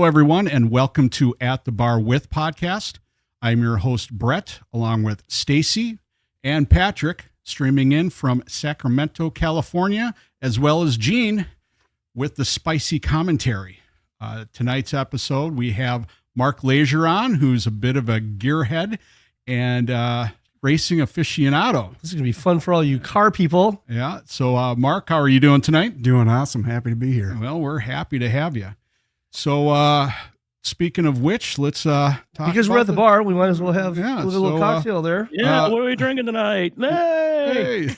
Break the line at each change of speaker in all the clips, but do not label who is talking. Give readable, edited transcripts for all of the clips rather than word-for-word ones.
Hello, everyone, and welcome to At the Bar With podcast. I'm your host, Brett, along with Stacy and Patrick, streaming in from Sacramento, California, as well as Gene with the spicy commentary. Tonight's episode, we have Mark Leasure on, who's a bit of a gearhead and racing aficionado.
This is going to be fun for all you car people.
Yeah. So, Mark, how are you doing tonight?
Doing awesome. Happy to be here.
Well, we're happy to have you. So, speaking of which, let's talk
because we're at the bar, we might as well have a little cocktail there.
Yeah, what are we drinking tonight? Hey!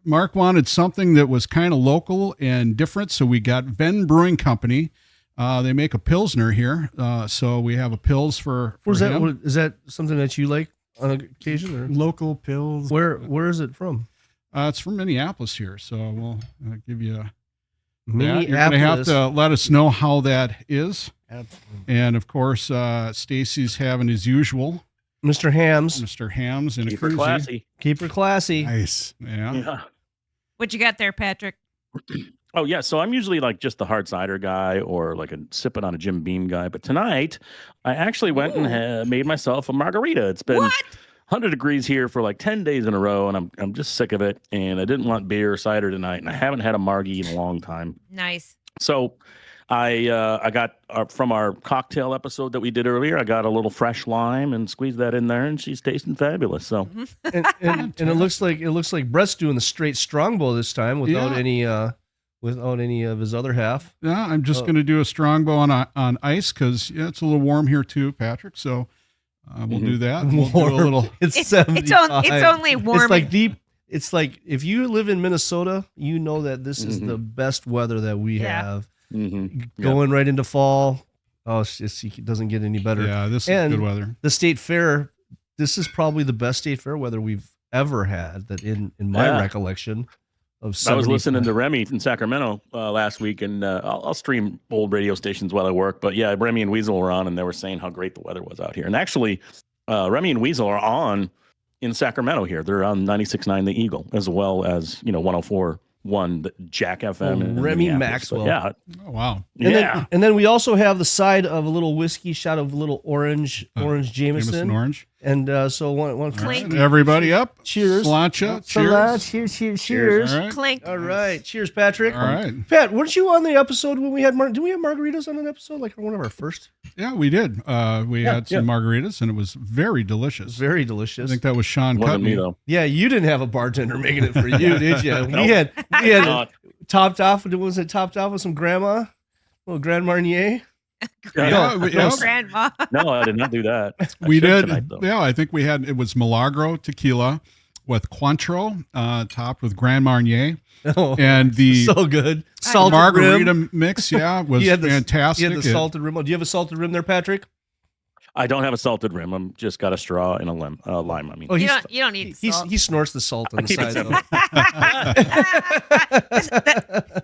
Mark wanted something that was kind of local and different, so we got Venn Brewing Company. They make a Pilsner here, so we have a Pils for him.
Is that something that you like on occasion? Or?
Local Pils.
Where is it from?
It's from Minneapolis here, so we'll give you a...
Minneapolis.
You're going to have to let us know how that is.
Absolutely.
And, of course, Stacy's having his usual.
Mr. Hams.
And
Keep
a
her
koozie.
classy.
Keep her classy.
Nice.
Yeah.
What you got there, Patrick?
Oh, yeah. So I'm usually like just the hard cider guy or like a sipping on a Jim Beam guy. But tonight I actually went and made myself a margarita. It's been 100 degrees here for like 10 days in a row, and I'm just sick of it. And I didn't want beer or cider tonight, and I haven't had a margie in a long time.
Nice.
So I got from our cocktail episode that we did earlier, I got a little fresh lime and squeezed that in there, and she's tasting fabulous. So
and it looks like Brett's doing the straight strongbow this time without any of his other half.
Yeah, I'm just going to do a strongbow on ice because it's a little warm here too, Patrick. So we'll do that. We'll do a little.
It's 75.
It's only warm.
It's like deep. It's like if you live in Minnesota, you know that this is the best weather that we have. Going right into fall. Oh, it doesn't get any better.
Yeah, this is good weather.
The state fair. This is probably the best state fair weather we've ever had. That in my recollection. I
was listening to Remy in Sacramento last week, and I'll stream old radio stations while I work. But yeah, Remy and Weasel were on, and they were saying how great the weather was out here. And actually, Remy and Weasel are on in Sacramento here. They're on 96.9 The Eagle, as well as 104.1 the Jack FM. And
Remy Maxwell.
Yeah.
Oh, wow.
And then we also have the side of a little whiskey, shot of a little orange Jameson.
Orange.
And so one
Clink.
Everybody up.
Cheers.
Sláinte.
Cheers.
All right.
Clink.
All right. Cheers, Patrick.
All right.
Pat, weren't you on the episode when we had did we have margaritas on an episode, like one of our first?
Yeah, we did. We had some margaritas, and it was very delicious.
Very delicious.
I think that was Sean
Wasn't
Cutney.
me, though.
Yeah, you didn't have a bartender making it for you, did you? We had topped off. Was it topped off with some little Grand Marnier?
Grandma.
No, I did not do that.
We did.
Tonight,
I think we had, it was Milagro tequila with Cointreau, topped with Grand Marnier.
Oh,
and the
so good.
Salted margarita mix, was fantastic.
You had the salted rim. Do you have a salted rim there, Patrick?
I don't have a salted rim. I'm just got a straw and a lime. I mean,
You don't need salt.
He snorts the salt on the side.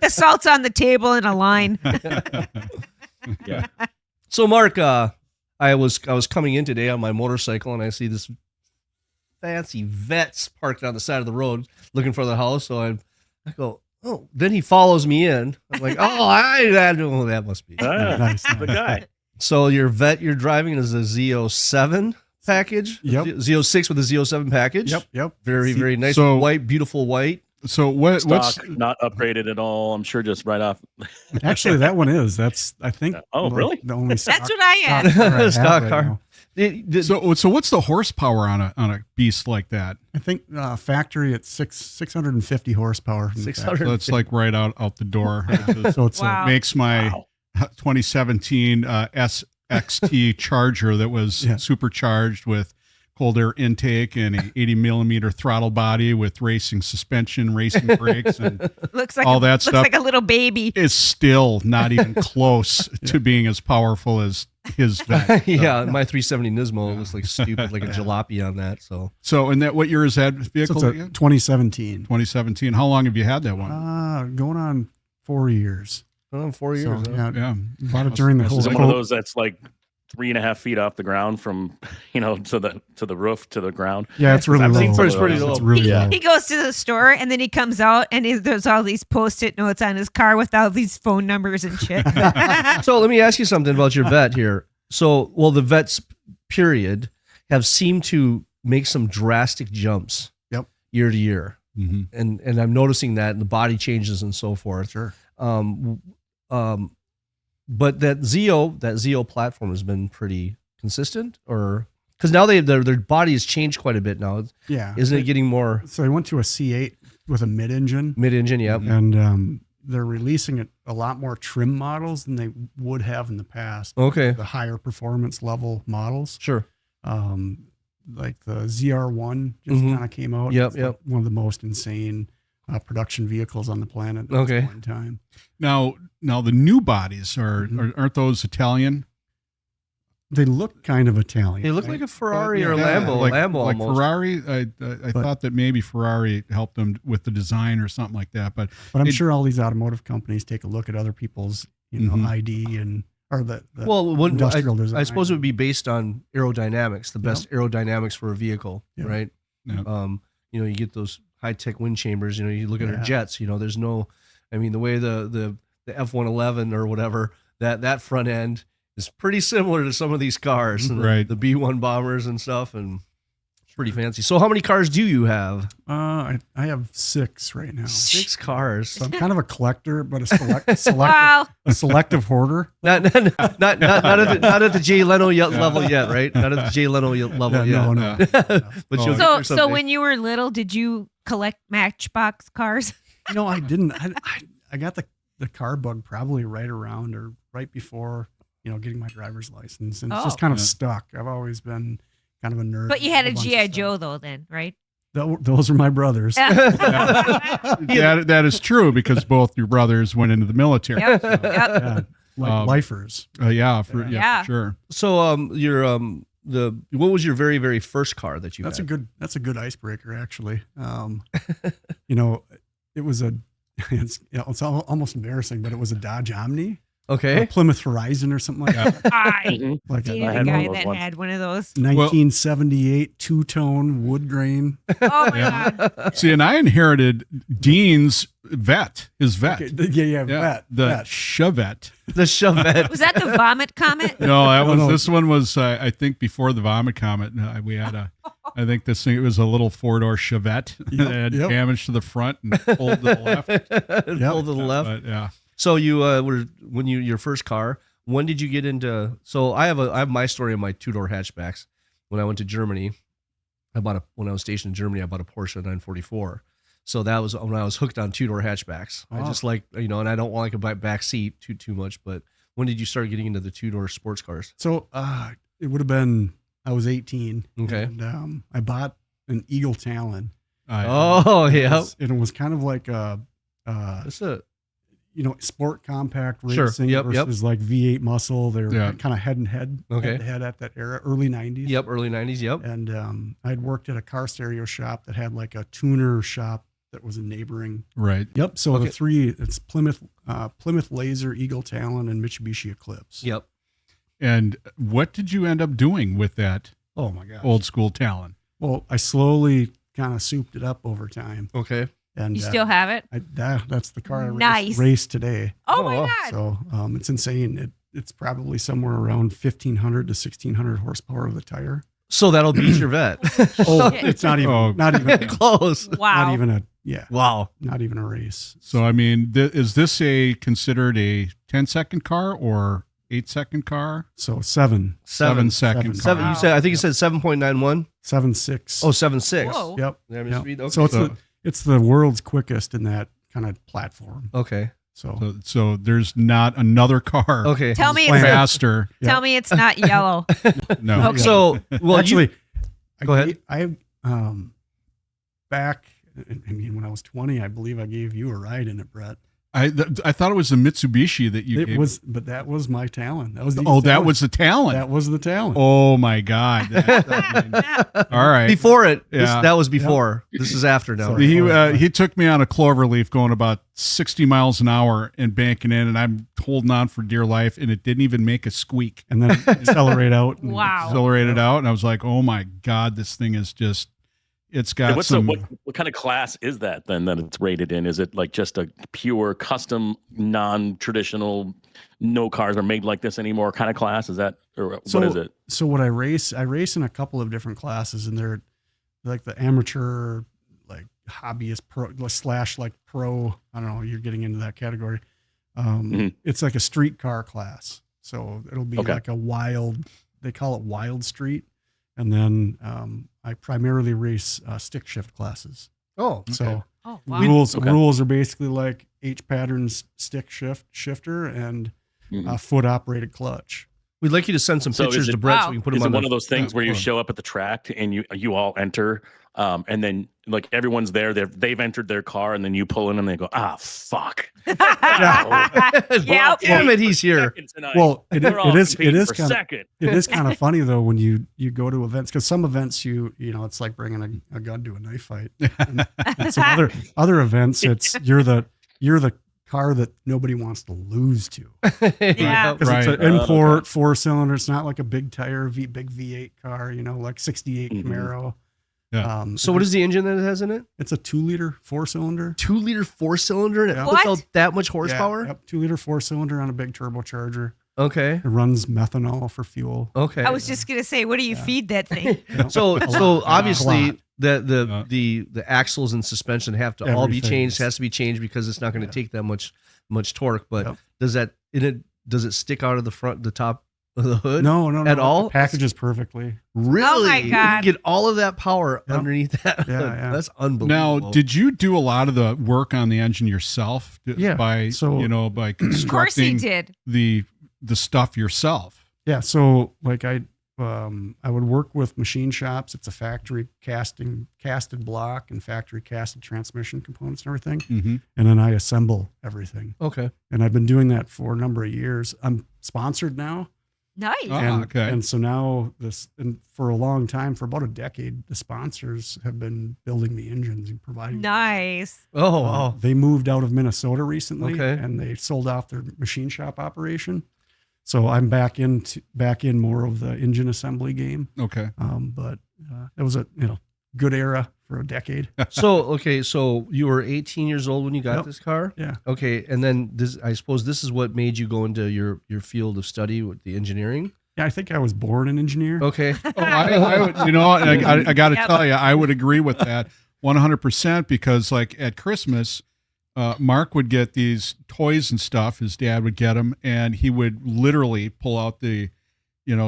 The salt's on the table in a line.
yeah.
So, Mark, I was coming in today on my motorcycle, and I see this fancy Vets parked on the side of the road looking for the house. So I go, oh. Then he follows me in. I'm like, that must be
Nice.
The guy.
So your Vet you're driving is a Z07 package?
Yep.
Z06 with a Z07 package?
Yep.
Very, very nice.
So-
white, beautiful white.
So what's
Not upgraded at all. I'm sure just right off.
Actually, that one is. That's, I think.
Really?
The only stock,
That's what I asked.
Stock car.
so what's the horsepower on a beast like that?
I think factory at 650 horsepower.
600.
So it's like right out the door.
So it's
Wow.
Makes my 2017 SXT Charger that was supercharged with cold air intake and a 80 millimeter throttle body with racing suspension, racing brakes, and
Looks like
all that stuff.
Looks like a little baby.
Is still not even close to being as powerful as his Vet.
Yeah, my 370 Nismo looks like stupid, like a jalopy on that.
So, and that, what year is that vehicle?
So it's a 2017.
2017. How long have you had that one?
Going on 4 years.
4 years.
So,
huh?
Yeah.
Bought it during the whole.
Is it one of those that's like 3.5 feet off the ground from, to the roof to the ground.
Yeah, it's really
I've
low.
seen some of
It's pretty
those.
low.
It's really
Yeah.
low.
He goes to the store and then he comes out and there's all these post-it notes on his car with all these phone numbers and shit.
So let me ask you something about your vet here. So, the vets, period, have seemed to make some drastic jumps year to year.
Mm-hmm.
And I'm noticing that in the body changes and so forth.
Sure.
But that Zeo platform has been pretty consistent, or because now their body has changed quite a bit now.
Yeah.
Isn't it getting more
So I went to a C8 with a mid-engine,
mid-engine? Yep.
and they're releasing a lot more trim models than they would have in the past.
Okay.
The higher performance level models.
Sure.
Like the ZR1 just
Mhm.
kind of came out.
Yep,
It's like
yep.
one of the most insane production vehicles on the planet at
Okay.
this point in time.
Now the new bodies
Mhm.
aren't those Italian?
They look kind of Italian.
They look
right?
like a Ferrari or a
Yeah,
Lambo.
like
Lambo
like
almost.
Ferrari. I thought that maybe Ferrari helped them with the design or something like that. But
But I'm
it-
sure all these automotive companies take a look at other people's,
Mhm.
ID or the
I
industrial design.
suppose it would be based on aerodynamics, the best aerodynamics for a vehicle,
Yep.
right?
Yeah.
You get those high tech wind chambers. You look at our
Yeah.
jets. There's no. I mean, the way the F-111 or whatever that front end is pretty similar to some of these cars, and
Right.
the B-1 bombers and stuff, and it's pretty fancy. So, how many cars do you have?
I have 6 right now.
6 cars.
So I'm kind of a collector, but
Wow.
a selective hoarder.
Not at the Jay Leno level yet, right? Not at the Jay Leno level yet.
No.
But
Oh.
you'll get there
So
someday.
when you were little, did you collect Matchbox cars?
I didn't. I got the car bug probably right around or right before, getting my driver's license. And it's just kind of
Yeah.
stuck. I've always been kind of a nerd.
But you had a
bunch of
G.I.
stuff.
Joe though then, right?
Those are my brothers.
that is true because both your brothers went into the military.
Yep.
So,
Yep.
Yeah, like lifers.
yeah,
Yeah.
for sure.
So what was your very, very first car that you
That's
had?
a good icebreaker, actually. It was it's almost embarrassing, but it was a Dodge Omni, a
Okay.
Plymouth Horizon or something like that.
I
Mhm.
Like
dated
I
a
had one
guy
of those
that
once.
had one of those.
1978 two-tone wood grain.
Oh my
Yeah.
god.
See, and I inherited Dean's his vet.
Okay, yeah, vet.
the
vet.
Chevette.
The Chevette.
Was that the vomit comment?
No,
No.
this one was I think before the vomit comet. We had I think this thing, it was a little 4-door Chevette that had
Yep.
damage to the front and pulled to the left.
Pull to the left.
But, yeah.
So your first car, when did you get into, so I have my story of my 2-door hatchbacks. When I went to Germany, when I was stationed in Germany, I bought a Porsche 944. So that was when I was hooked on 2-door hatchbacks. I
Oh.
just like, and I don't want like a back seat too much, but when did you start getting into the 2-door sports cars?
So it would have been, I was 18.
Okay.
And I bought an Eagle Talon.
Oh, yeah.
And it was kind of like
That's it.
sport compact
Sure.
racing
Yep,
versus like V8 muscle. They're
Yeah.
kind of head and head,
Okay.
head to head at that era, early 90s.
Yep, early 90s, yep.
And I'd worked at a car stereo shop that had like a tuner shop that was a neighboring.
Right.
Yep. So
Okay.
the three, it's Plymouth Laser, Eagle Talon, and Mitsubishi Eclipse.
Yep.
And what did you end up doing with that
Oh my gosh.
old school Talon?
Well, I slowly kind of souped it up over time.
Okay.
And
You still have it?
that's the car I
Nice.
race today.
Oh my
wow.
god.
So it's insane. It's probably somewhere around 1,500 to 1,600 horsepower of the tire.
So that'll beat your vet.
Oh,
Shit.
it's not even
Oh.
not even
Close.
Wow.
not even a
Wow.
not even a race.
So, I mean, is this considered a 10-second car or 8-second car?
So 7,
7-second car.
Seven. You said, I think you said 7.91.
7.6.
Oh, 7.6.
Whoa.
Yep.
Did I
Yep.
misspeak? Okay.
So it's the world's quickest in that kind of platform.
Okay.
So there's not another car
Okay.
Tell me,
Plan.
faster.
tell me it's not yellow.
No.
Okay.
So, well,
Actually,
Go ahead.
I back. I mean, when I was 20, I believe I gave you a ride in it, Brett.
I thought it was a Mitsubishi that you
It
gave.
was, but that was my talent. That was the
that
talent.
was the talent.
That was the talent.
Oh my God! All right.
Before it,
Yeah.
that was before. This is after now.
Sorry.
He took me on a cloverleaf going about 60 miles an hour and banking in, and I'm holding on for dear life, and it didn't even make a squeak.
And then accelerate out. And
Wow.
Accelerated out, and I was like, "Oh my God, this thing is just." It's got
What's
some.
what kind of class is that then that it's rated in? Is it like just a pure custom, non-traditional, no cars are made like this anymore kind of class? Is that, or what is it?
So what I race in a couple of different classes, and they're like the amateur, like hobbyist pro / like pro. I don't know. You're getting into that category. It's like a street car class. So it'll be like a wild. They call it wild street, and then I primarily race stick shift classes.
Oh,
So
Oh, wow.
rules are basically like H patterns stick shifter and foot operated clutch.
we'd like you to send some
So
pictures
is it-
to Brett so
Wow.
we can put
Is
them on
it one of those things where you
hold on.
show up at the track and you all enter, and then like everyone's there, they've entered their car, and then you pull in and they go, fuck.
Yep.
Damn it, he's here.
Second tonight.
Well,
We're all
it
competing
is
for
kind of
second.
it is kind of funny though when you go to events, because some events you know it's like bringing a gun to a knife fight. And some other events you're the car that nobody wants to lose to,
Yeah.
because
Right.
it's an import 4-cylinder. It's not like a big tire big V8 car, like 68 Camaro.
Yeah.
So what is the engine that it has in it?
It's a 2-liter 4-cylinder.
2-liter 4-cylinder and it
Yeah.
puts
What?
out that much horsepower?
Yeah, yep, 2-liter 4-cylinder on a big turbocharger.
Okay.
It runs methanol for fuel.
Okay.
I was just gonna say, what do you feed that thing?
so
A
so
lot.
obviously
A lot.
the axles and suspension have to all be
Everything
changed.
is-
Has to be changed because it's not going to take that much torque. But
Yep.
does it stick out of the top of the hood?
No,
At all?
It packages perfectly.
Really?
Oh my
You
God.
can get all of that power
Yep.
underneath that.
Yeah,
hood.
yeah.
That's unbelievable.
Now, did you do a lot of the work on the engine yourself?
Yeah,
By
so-
by
Of course he
constructing
did.
the stuff yourself.
Yeah, so like I would work with machine shops. It's a factory casted block and factory casted transmission components and everything.
Mm-hmm.
And then I assemble everything.
Okay.
And I've been doing that for a number of years. I'm sponsored now.
Nice.
Oh.
And,
okay.
and so now and for a long time, for about a decade, the sponsors have been building the engines and providing.
Nice.
Oh, wow.
They moved out of Minnesota recently,
Okay.
and they sold off their machine shop operation. So I'm back in more of the engine assembly game.
Okay.
But it was a good era for a decade.
So you were 18 years old when you got
Yep.
this car?
Yeah.
Okay, and then I suppose this is what made you go into your field of study with the engineering?
Yeah, I think I was born an engineer.
Okay.
Oh, I would, I got to
Yep.
tell you, I would agree with that 100% because, like, at Christmas, Mark would get these toys and stuff. His dad would get them, and he would literally pull out the,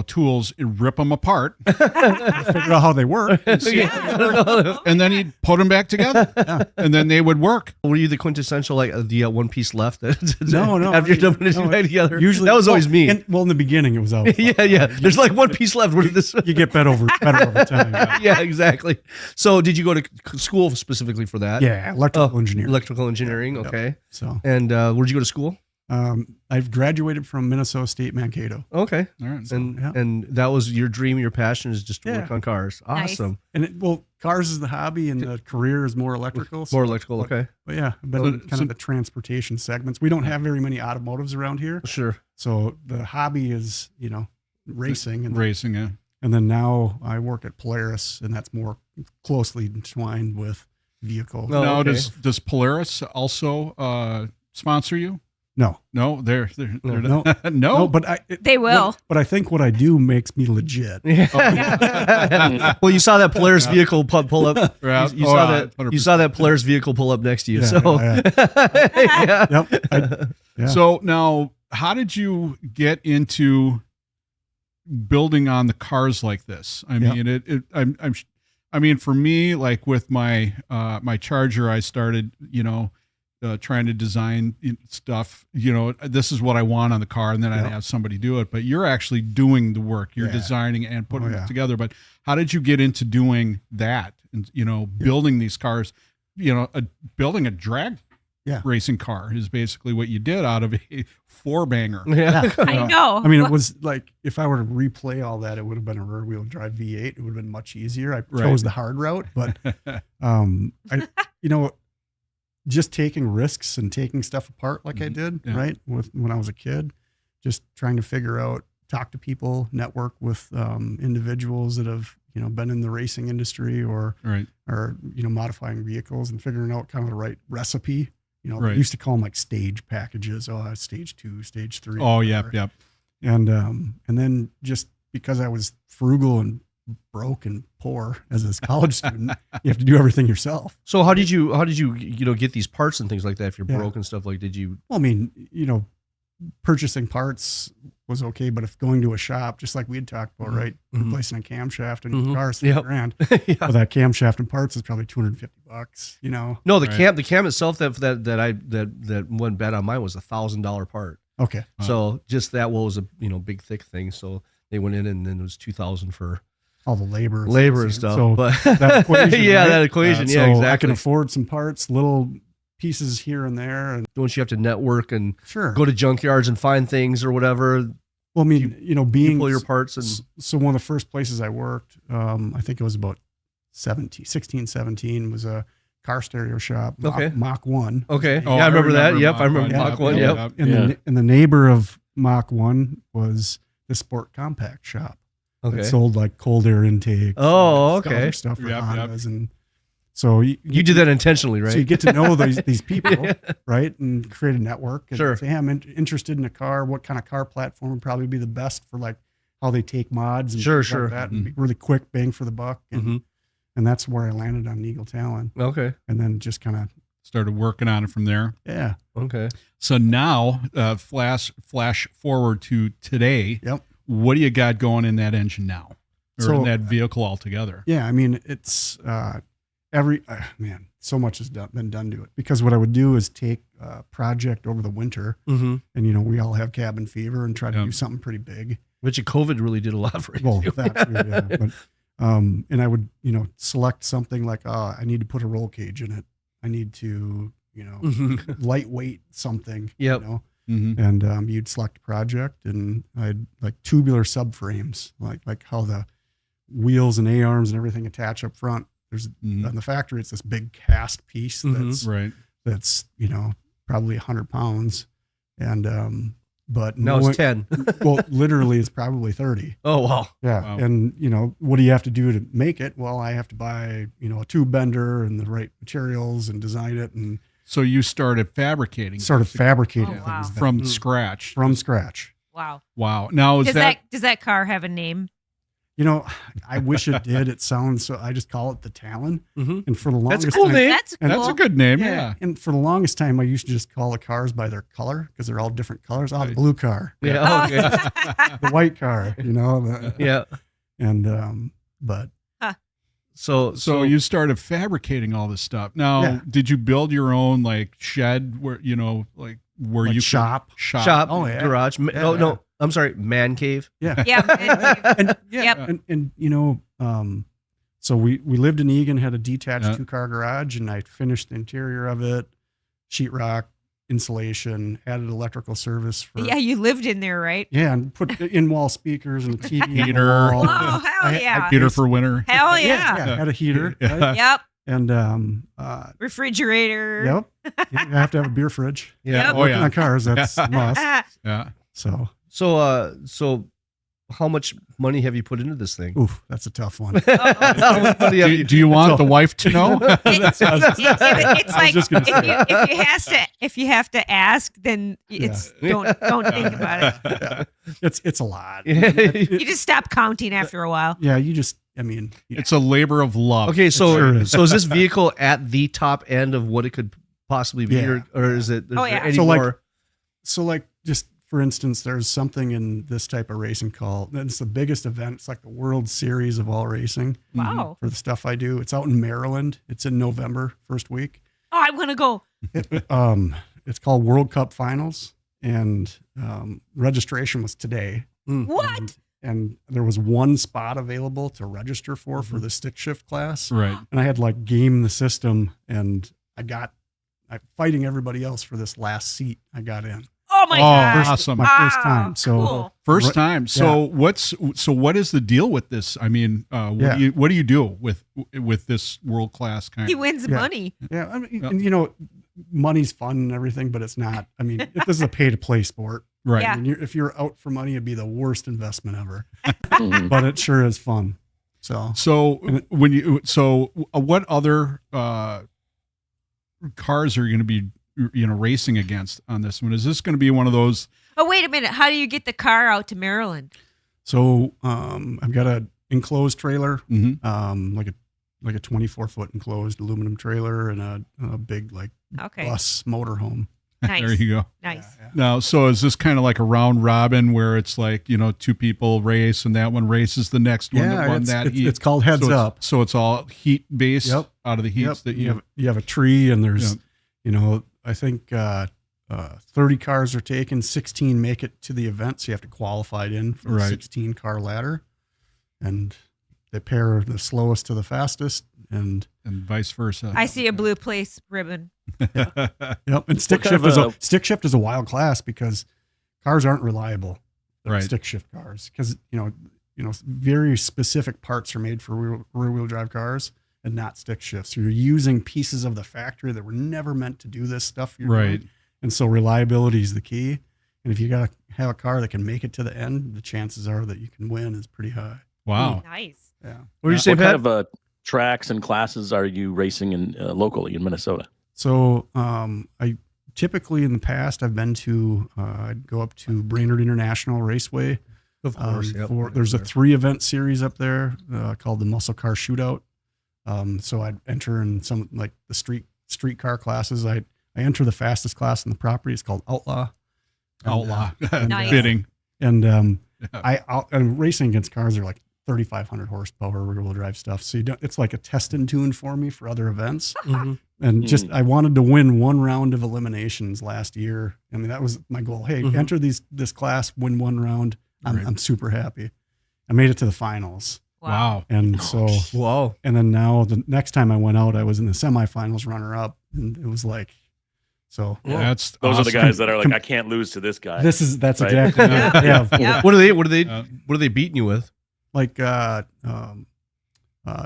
tools and rip them apart,
Figure out how they work.
and then he'd put them back together, and then they would work.
Were you the quintessential, like, do you got one piece left?
No.
After you're done putting it back together?
Usually
that was always me.
In the beginning, it was always
yeah. There's like one piece left. Where did this?
You get better over time.
Yeah, exactly. So did you go to school specifically for that?
Yeah, electrical engineering.
Electrical engineering,
Yep.
okay.
So
And where'd you go to school?
I've graduated from Minnesota State Mankato.
Okay.
All right.
And that was your dream, your passion is just to work
Yeah.
on cars.
Nice.
Awesome.
And cars is the hobby, and the career is more electrical.
More electrical, okay.
But yeah, I've been in kind of the transportation segments. We don't have very many automotives around here,
Sure.
so the hobby is racing, and
Racing, yeah.
and then now I work at Polaris, and that's more closely entwined with vehicles.
No.
Now,
okay.
does Polaris also sponsor you?
No,
They're
no,
not. No.
no, but
They will.
But I think what I do makes me legit.
Well, you saw that Polaris vehicle pull up.
Yeah.
You
Oh,
saw
yeah,
that. You saw that Polaris vehicle pull up next to you.
Yeah,
So,
yeah.
yeah.
Yeah.
So now, how did you get into building on the cars like this? I mean, I mean, for me, like with my my Charger, I started, trying to design stuff. This is what I want on the car, and then I'd have somebody do it. But you're actually doing the work. You're
Yeah.
designing and putting
Oh, yeah.
it together. But how did you get into doing that? And building these cars. Building a drag racing car is basically what you did out of a 4-banger.
Yeah.
I know.
I mean, it was like, if I were to replay all that, it would have been a rear wheel drive V8. It would have been much easier. I chose the hard route, but, just taking risks and taking stuff apart like I did, right? When I was a kid, just trying to figure out, talk to people, network with individuals that have, been in the racing industry or modifying vehicles and figuring out kind of the right recipe. They used to call them like stage packages. Oh, stage 2, stage 3.
Oh, yep.
And then just because I was frugal and broke and poor as a college student, you have to do everything yourself.
So how did you get these parts and things like that? If you're broke and stuff, like, did you?
Well, I mean, purchasing parts was okay, but if going to a shop, just like we had talked about, right, replacing a camshaft in your car is $3,000. Well, that camshaft and parts is probably $250.
No, the cam itself that went bad on mine was $1,000 part.
Okay.
So just that was a big thick thing. So they went in and then it was $2,000 for
all the labor
and stuff.
So
but
that equation,
that equation,
so
exactly.
I can afford some parts, little pieces here and there, and
don't you have to network and
sure
go to junkyards and find things or whatever?
Well, I mean, being
pull your parts and
so one of the first places I worked, I think it was about 16, 17, was a car stereo shop.
Okay.
Mach 1.
Okay.
Oh,
I remember that. Yep.
Mach
I remember
1.
Mach 1. Yep.
And the neighbor of Mach 1 was the Sport Compact shop.
Okay.
That sold like cold air intakes.
Oh,
and
okay.
other stuff for
Yep,
Hondas. And so
You did that intentionally, right?
So you get to know these people, right? And create a network. And
Sure.
say, hey, I'm interested in a car. What kind of car platform would probably be the best for like how they take mods and
Sure,
things like that, and be really quick bang for the buck. And that's where I landed on Eagle Talon.
Okay.
And then just kind of
Started working on it from there.
yeah.
Okay.
So now, flash forward to today.
Yep.
What do you got going in that engine now, or
So-
in that vehicle altogether?
Yeah, I mean, it's so much has been done to it, because what I would do is take a project over the winter,
Mm-hmm.
and we all have cabin fever and try to do something pretty big.
But COVID really did a lot for you.
Well, that too, yeah. But and I would select something like, I need to put a roll cage in it. I need to lightweight something.
Yep.
And you'd select a project, and I'd like tubular subframes, like how the wheels and A-arms and everything attach up front. There's on the factory, it's this big cast piece that's probably 100 pounds, and but
Now it's 10.
well, literally, it's probably 30.
Oh, wow.
Yeah,
Wow.
and what do you have to do to make it? Well, I have to buy a tube bender and the right materials and design it, and
So you started fabricating
fabricating
Oh, wow.
things
from scratch.
from scratch.
Wow.
Wow. Now is
Does that car have a name?
I wish it did. It sounds so. I just call it the Talon, and for the longest
That's a cool
time,
name.
That's cool.
that's a good name. Yeah.
And for the longest time, I used to just call the cars by their color, because they're all different colors. Oh, the blue car,
Yeah. Okay.
the white car,
Yeah.
and but
So
you started fabricating all this stuff. Now,
Yeah.
did you build your own like shed where where
like
you
shop.
shop,
Oh, yeah.
garage. No, I'm sorry, man cave.
Yeah,
Yeah.
and
Yep.
so we lived in Egan, had a detached
Yeah.
2-car garage, and I finished the interior of it, sheetrock, insulation, added electrical service for
Yeah, you lived in there, right?
yeah, and put in-wall speakers and a TV on the
Heater.
wall.
Oh, hell yeah.
heater for winter?
Hell
Yeah,
yeah.
had a heater.
Yeah.
Right?
Yep.
And
Refrigerator.
yep, you have to have a beer fridge.
Yeah.
Yep.
Oh
Working
yeah.
on cars, that's a must.
Yeah.
So,
So how much money have you put into this thing?
oof, that's a tough one.
How much money have you-
Do you want the wife to know?
It's like
just gonna say
if you have to ask, then it's don't think about it.
It's a lot.
You just stop counting after a while.
Yeah, you just, I mean,
It's a labor of love.
Okay, so
sure is.
so is this vehicle at the top end of what it could possibly be,
Yeah.
or is it? Is
Oh,
there
yeah.
any
So, like,
more?
So like, just for instance, there's something in this type of racing called, it's the biggest event. It's like the World Series of all racing
Wow.
for the stuff I do. It's out in Maryland. It's in November, first week.
Oh, I want to go.
It's called World Cup Finals, and registration was today.
What?
And there was one spot available to register for the stick shift class.
Right.
And I had like game the system, and I got fighting everybody else for this last seat I got in.
Oh my gosh.
Awesome.
My first time. So
Cool.
First time. So what is the deal with this? I mean, what do you do with this world class kind?
He wins money.
Yeah, I mean, and, you know, money's fun and everything, but it's not. I mean, this is a pay to play sport,
Right.
Yeah.
I mean, if you're out for money, it'd be the worst investment ever. But it sure is fun.
So what other cars are you going to be racing against on this one? Is this going to be one of those?
Oh, wait a minute. How do you get the car out to Maryland?
So I've got an enclosed trailer,
Mm-hmm.
like a 24-foot enclosed aluminum trailer and a big bus motorhome.
Nice.
There you go.
Nice.
Yeah.
Now, so is this kind of like a round robin where it's like, two people race and that one races the next one that won that heat?
It's called heads up.
So it's all heat based
Yep.
out of the heats that
you have a tree and there's,
Yep.
I think 30 cars are taken, 16 make it to the event. So you have to qualify in for the
Right.
16 car ladder, and they pair the slowest to the fastest. And
vice versa.
I see a blue place ribbon.
yep. And stick
kind
shift
of
stick shift is a wild class because cars aren't reliable.
Right.
Stick shift cars, because very specific parts are made for rear wheel drive cars and not stick shifts. So you're using pieces of the factory that were never meant to do this stuff.
Right.
Doing. And so reliability is the key. And if you got to have a car that can make it to the end, the chances are that you can win is pretty high.
Wow.
Nice.
Yeah.
What do you say,
What
Pat?
kind of tracks and classes are you racing in locally in Minnesota?
So I typically in the past I've been to I'd go up to Brainerd International Raceway.
Of course. Yep.
There's a 3-event series up there called the Muscle Car Shootout. So I'd enter in some like the street car classes. I enter the fastest class in the property. It's called Outlaw.
Outlaw.
Nice.
Fitting.
And and racing against cars are like 3,500 horsepower rear wheel drive stuff. So it's like a test and tune for me for other events.
Mhm.
And I wanted to win one round of eliminations last year. I mean, that was my goal. Hey, enter this class, win one round. I'm super happy. I made it to the finals.
Wow.
And so,
Wow.
and then now the next time I went out, I was in the semifinals runner up, and it was like, so
That's
Those are the
awesome.
guys that are like, I can't lose to this guy.
that's
Right.
exactly it.
Yeah.
Yeah.
Yeah.
What are they beating you with?
Like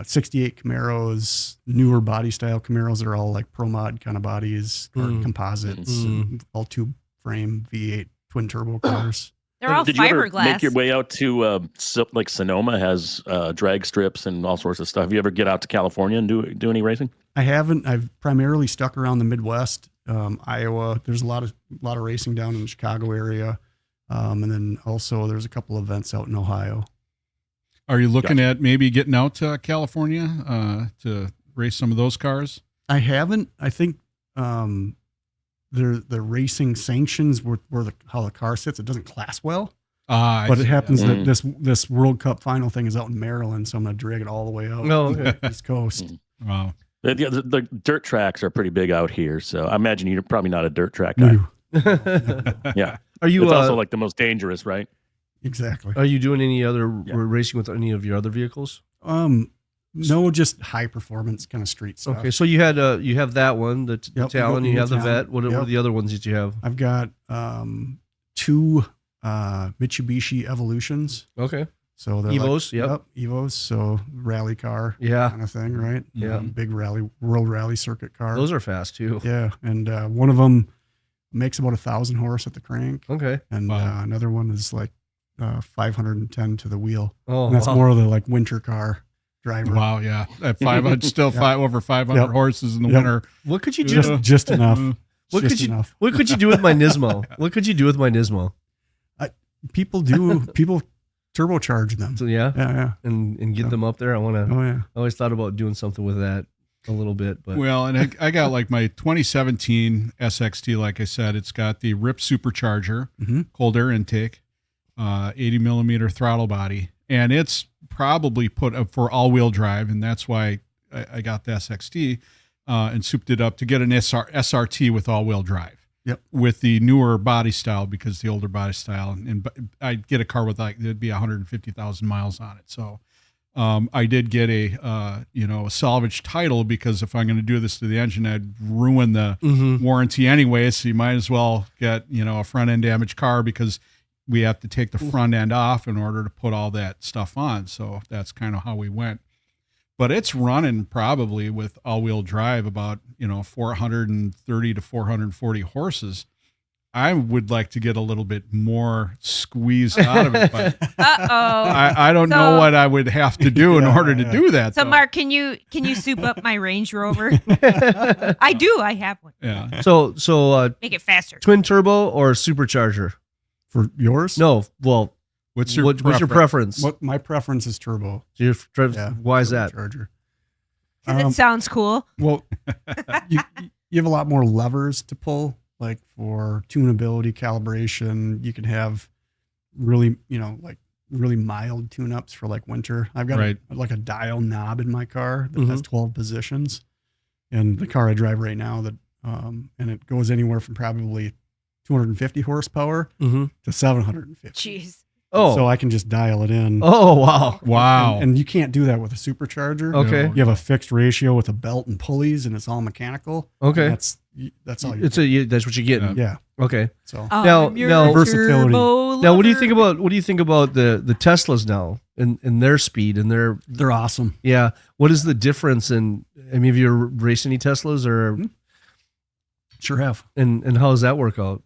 68 Camaros, newer body style Camaros that are all like pro mod kind of bodies, or composites, and all tube frame V8 twin turbo cars.
They're all
Did you ever
fiberglass.
make your way out to like Sonoma has drag strips and all sorts of stuff? Have you ever get out to California and do any racing?
I haven't. I've primarily stuck around the Midwest, Iowa. There's a lot of racing down in the Chicago area, and then also there's a couple events out in Ohio.
Are you looking at maybe getting out to California to race some of those cars?
I haven't. I think the racing sanctions where how the car sits, it doesn't class well. But it happens that this World Cup final thing is out in Maryland, so I'm gonna drag it all the way out
okay.
East Coast.
Wow.
The dirt tracks are pretty big out here, so I imagine you're probably not a dirt track guy.
No,
Yeah,
Are you
it's also like the most dangerous, right?
exactly.
are you doing any other racing with any of your other vehicles?
No, just high performance kind of street stuff.
Okay, so you have that one, the
Yep,
Talon,
we
you
got
have the
the Talon.
Vet. What are
Yep.
the other ones that you have?
I've got 2 Mitsubishi Evolutions.
Okay.
So they're
Evos, yep.
Evos. So rally car
Yeah.
kind of thing, right?
Yeah.
Big world rally circuit car.
Those are fast too.
Yeah. And one of them makes about 1,000 horse at the crank.
Okay.
And
Wow.
another one is like 510 to the wheel.
Oh,
And that's
wow.
more of the like winter car driver.
Wow. Yeah. At 500, still over 500
Yep.
horses in the
Yep.
winter.
What could you do?
Just enough.
What
Just
could you
enough.
What could you do with my Nismo? What could you do with my Nismo?
People turbocharge them.
So yeah,
Yeah.
and get them up there. I want to.
Oh yeah.
I always thought about doing something with that a little bit, but
Well, and I got like my 2017 SXT, like I said, it's got the RIP supercharger, cold air intake, 80 millimeter throttle body, and it's probably put up for all wheel drive. And that's why I got the SXT and souped it up to get an SRT with all wheel drive.
Yep.
With the newer body style, because the older body style, and I'd get a car with like, there'd be 150,000 miles on it. So I did get a salvage title, because if I'm going to do this to the engine, I'd ruin the warranty anyway. So you might as well get, a front end damaged car, because we have to take the front end off in order to put all that stuff on. So that's kind of how we went. But it's running probably with all wheel drive about, 430 to 440 horses. I would like to get a little bit more squeezed out of it, but I don't know what I would have to do in order to do that.
So
though.
Mark, can you soup up my Range Rover? I have one.
Yeah.
So
Make it faster.
twin turbo or supercharger?
For yours?
No. Well,
What's your
what's your preference?
What my preference is turbo.
Why is that?
Charger.
'Cause it sounds cool.
Well, you have a lot more levers to pull, like for tunability, calibration. You can have really, really mild tune-ups for like winter. I've got like a dial knob in my car that has 12 positions, and the car I drive right now and it goes anywhere from probably 250 horsepower to 750.
Jeez.
Oh,
so I can just dial it in.
Oh, wow.
Wow.
And you can't do that with a supercharger.
Okay.
You have a fixed ratio with a belt and pulleys, and it's all mechanical.
Okay.
And that's all. That's
what you're getting.
Yeah.
Okay.
So
Now,
versatility.
Now, what do you think about the Teslas now and their speed and their?
They're awesome.
Yeah. What is the difference in? I mean, have you raced any Teslas or?
Sure have.
And how does that work out?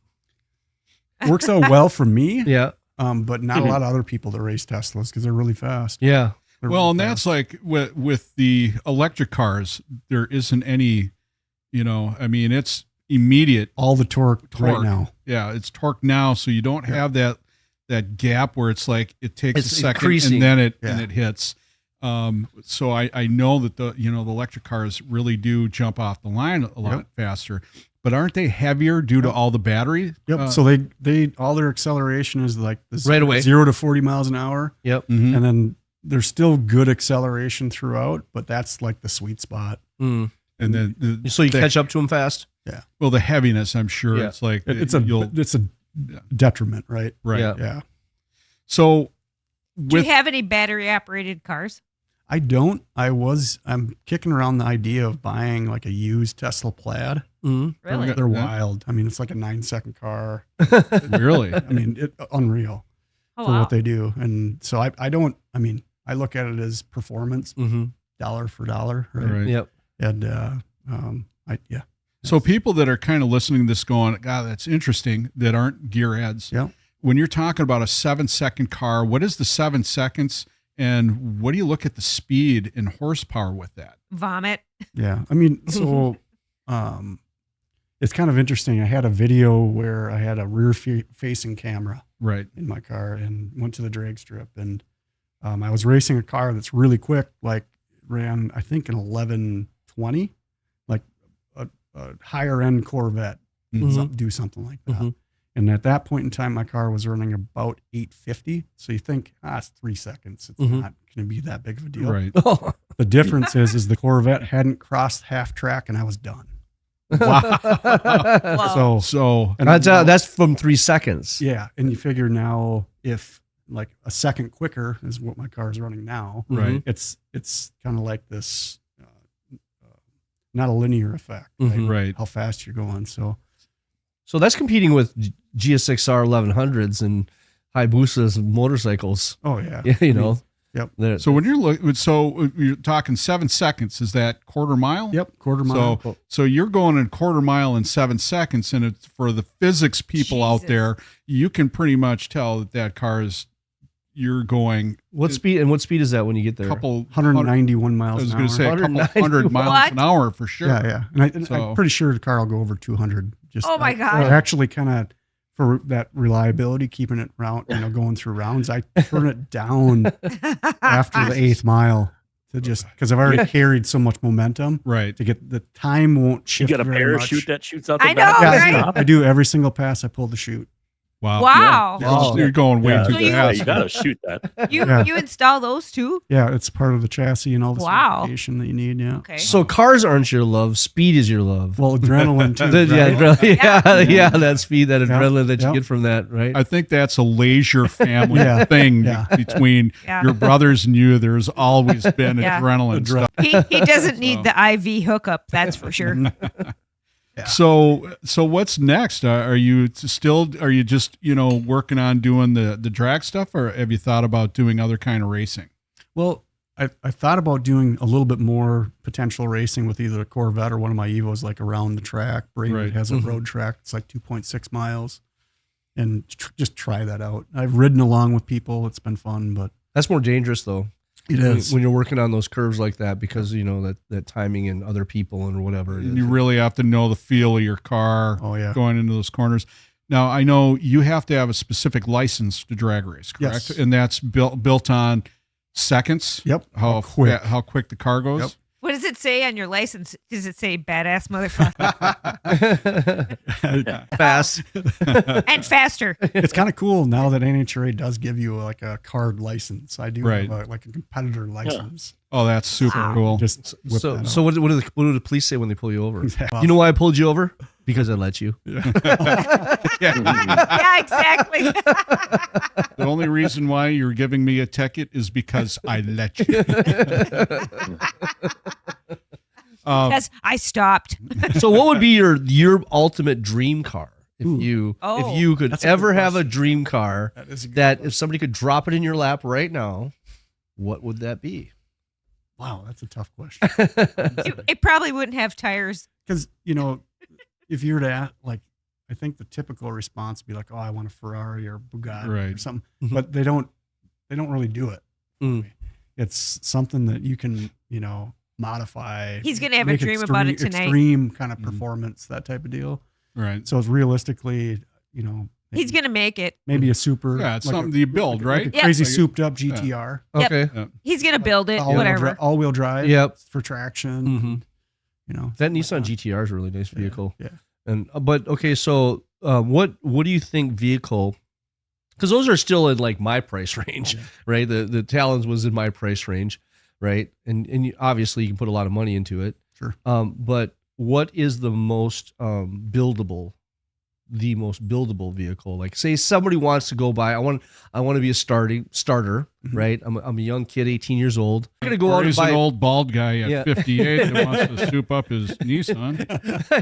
Works out well for me.
Yeah.
But not a lot of other people that race Teslas because they're really fast.
Yeah.
Well, and that's like with the electric cars, there isn't any, it's immediate.
All the torque right now.
Yeah, it's torque now, so you don't have that gap where it's like it takes
It's
a second
increasing.
and then it hits. So I know that the electric cars really do jump off the line a lot faster. But aren't they heavier due to all the battery?
Yep. So they all their acceleration is like this
Right away.
0 to 40 miles an hour.
Yep.
Mhm.
And then there's still good acceleration throughout, but that's like the sweet spot.
Mm.
And then
So you catch up to them fast.
Yeah.
Well, the heaviness, I'm sure
Yeah.
it's like
It's a detriment, right?
right.
Yeah.
Yeah.
So
Do you have any battery operated cars?
I don't. I'm kicking around the idea of buying like a used Tesla Plaid.
Mm.
Really?
They're
Yeah.
wild. I mean, it's like a 9-second car.
really.
I mean, unreal
Oh,
for
wow.
what they do. And so I look at it as performance,
Mm-hmm.
dollar for dollar. Right.
Right.
Yep.
And,
So people that are kind of listening to this going, God, that's interesting, that aren't gearheads.
Yeah.
When you're talking about a 7-second car, what is the 7 seconds? And what do you look at the speed and horsepower with that?
Vomit.
Yeah. I mean, so it's kind of interesting. I had a video where I had a rear facing camera
Right.
in my car and went to the drag strip. And I was racing a car that's really quick, like ran, I think, an 1120, like a higher end Corvette, do something like that.
Mhm.
And at that point in time, my car was running about 850. So you think, it's 3 seconds. It's not going to be that big of a deal.
Right.
Oh.
The difference is the Corvette hadn't crossed half track and I was done.
Wow.
So
And
That's from 3 seconds.
yeah. And you figure now if like a second quicker is what my car is running now,
right.
it's kind of like this, not a linear effect, right?
Mhm.
Right.
How fast you're going. So
So that's competing with GSX-R 1100s and Hayabusas and motorcycles.
oh yeah.
Yeah, you know.
Yep.
They're-
So when you're talking 7 seconds, is that quarter mile?
Yep. Quarter mile.
So you're going in quarter mile in 7 seconds, and it's for the physics people out
Jesus.
there, you can pretty much tell that car is you're going
what speed is that when you get there?
couple
191
I
miles
was
an
going
hour.
to say a couple
190.
hundred miles
What?
an hour for sure.
Yeah, yeah. And
So-
I'm pretty sure the car will go over 200. Just
Oh my God.
I actually kind of, for that reliability, keeping it round, going through rounds, I turn it down after the 8th mile to just because I've already carried so much momentum
Right.
to get the time won't
You
shift.
got a
very
parachute
much.
that shoots out the
I
back.
know,
Yeah,
right?
I do every single pass. I pull the chute.
Wow.
Wow.
Wow.
You're going way
Yeah,
too
So you-
fast.
you gotta shoot that.
You install those too?
Yeah, it's part of the chassis and all the
Wow.
certification that you need. Yeah.
Okay.
So cars aren't your love. Speed is your love.
Well, adrenaline too.
Yeah, that speed, that adrenaline that you
Yeah.
get from that, right?
I think that's a Leasure family
Yeah.
thing
Yeah.
between
Yeah.
your brothers and you. There's always been
Yeah.
adrenaline stuff.
He doesn't need the IV hookup, that's for sure.
Yeah.
So what's next? Are you just, working on doing the drag stuff, or have you thought about doing other kind of racing?
Well, I thought about doing a little bit more potential racing with either a Corvette or one of my Evos, like around the track. Brainerd
Right.
has a road track. It's like 2.6 miles, and just try that out. I've ridden along with people. It's been fun, but
That's more dangerous though.
it is.
When you're working on those curves like that, because that timing and other people and whatever. It is.
You really have to know the feel of your car
Oh yeah.
going into those corners. Now, I know you have to have a specific license to drag race, correct?
Yes.
And that's built on seconds.
Yep.
How
quick.
how quick the car goes.
Yep.
What does it say on your license? Does it say badass motherfucker
Fast.
and faster?
It's kind of cool now that NHRA does give you like a card license. I do
Right.
have like a competitor license.
Oh, that's super
Wow.
cool.
Just whip that
So
out.
what do the police say when they pull you over?
Yeah.
You know why I pulled you over? Because I let you.
Yeah, exactly.
The only reason why you're giving me a ticket is because I let you.
Because I stopped.
So what would be your ultimate dream car if you could
That's a
ever
good
have a
question.
dream car
That is a good
that
question.
if somebody could drop it in your lap right now, what would that be?
Wow, that's a tough question.
It probably wouldn't have tires.
Because if you were to ask, like, I think the typical response would be like, "Oh, I want a Ferrari or Bugatti or
Right.
something,"
Mhm.
but they don't really do it.
Mm.
It's something that you can modify.
He's gonna have a
make
dream about it tonight.
Extreme kind of
Mhm.
performance, that type of deal.
Right.
So it's realistically,
He's going to make it.
maybe a super.
Yeah, it's
like
something that you build,
like
right?
a
Yeah.
crazy
Like-
souped up GTR.
Yep.
Okay.
He's going to build it,
All-wheel
whatever.
all-wheel drive.
Yep.
For traction.
hmm That Nissan
whatnot.
GTR is a really nice vehicle.
Yeah.
And but okay, so what do you think vehicle? Because those are still in like my price range,
Yeah.
right? The Talons was in my price range, right? And obviously you can put a lot of money into it.
Sure.
But what is the most buildable vehicle? Like, say somebody wants to go buy. I want to be a starter,
Mhm.
right? I'm a young kid, 18 years old. I'm gonna go
Or
out and
he's
buy
an old bald guy at
Yeah.
58 that wants to soup up his Nissan.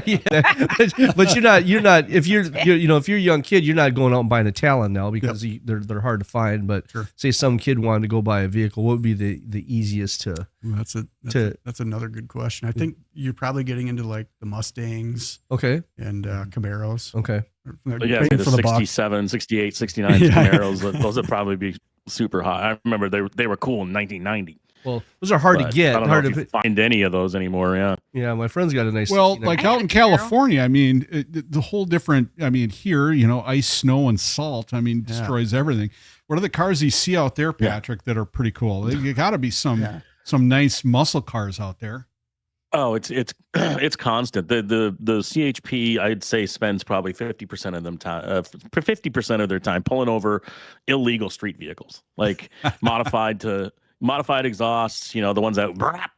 Yeah, but you're not if you're if you're a young kid, you're not going out and buying a Talon now because they're hard to find. But
Sure.
say some kid wanted to go buy a vehicle, what would be the easiest to?
Ooh, that's another good question. I think you're probably getting into like the Mustangs
Okay,
and Camaros.
okay,
But yeah,
Paying
the
for the buck.
67, 68, 69
Yeah.
Camaros, those would probably be super hot. I remember they were cool in 1990.
well, those are hard
but
to get.
I don't
Hard
know
to
if you find any of those anymore. Yeah.
yeah. My friend's got a nice.
Well,
69.
like
I
out
had
in
a Camaro.
California, I mean, the whole different, here, ice, snow, and salt, destroys everything. What are the cars you see out there, Patrick, that are pretty cool? There got to be some nice muscle cars out there.
Oh, it's it's constant. The CHP, I'd say, spends probably 50% of them time, 50% of their time pulling over illegal street vehicles, like modified exhausts. The ones that rap.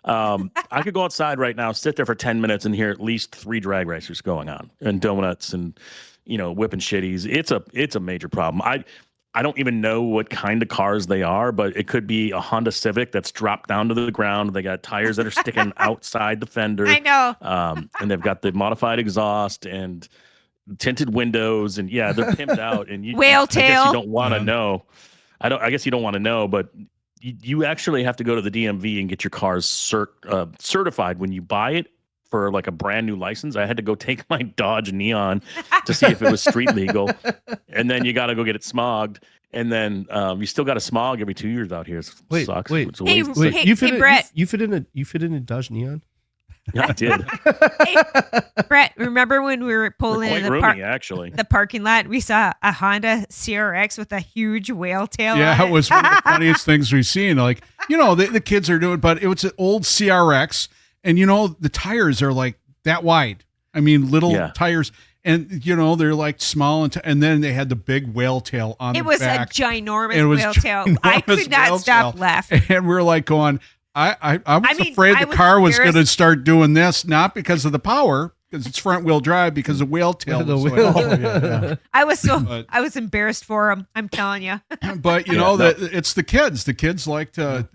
I could go outside right now, sit there for 10 minutes, and hear at least 3 drag racers going on, and donuts, and whipping shitties. It's a major problem. I don't even know what kind of cars they are, but it could be a Honda Civic that's dropped down to the ground. They got tires that are sticking outside the fender.
I know.
And they've got the modified exhaust and tinted windows, and they're pimped out. And
Whale
I guess
tail.
you don't want to know. I guess you don't want to know, but you actually have to go to the DMV and get your cars certified when you buy it. For like a brand new license, I had to go take my Dodge Neon to see if it was street legal, and then you got to go get it smogged, and then you still got to smog every 2 years out here. It
Wait,
sucks.
wait.
It's a
Hey,
waste.
hey,
you fit in,
Brett.
you fit in a Dodge Neon.
Yeah, I did.
Brett, remember when we were pulling
Quite
in
roomy, actually.
the parking lot? We saw a Honda CRX with a huge whale tail.
Yeah,
on
it was one of the funniest things we've seen. Like, the kids are doing, but it was an old CRX, and the tires are like that wide. I mean, little
Yeah.
tires, and they're like small and then they had the big whale tail on the
It was
back.
a ginormous
It was
whale tail. I
ginormous
could not
whale
stop
tail.
laughing.
And we're like going, I was afraid
I
the
was
car was going to
embarrassed.
start doing this, not because of the power, because it's front wheel drive, because the whale tail.
The
was
whale-
so heavy.
I was
But-
I was embarrassed for him. I'm telling you.
But it's the kids. The kids like to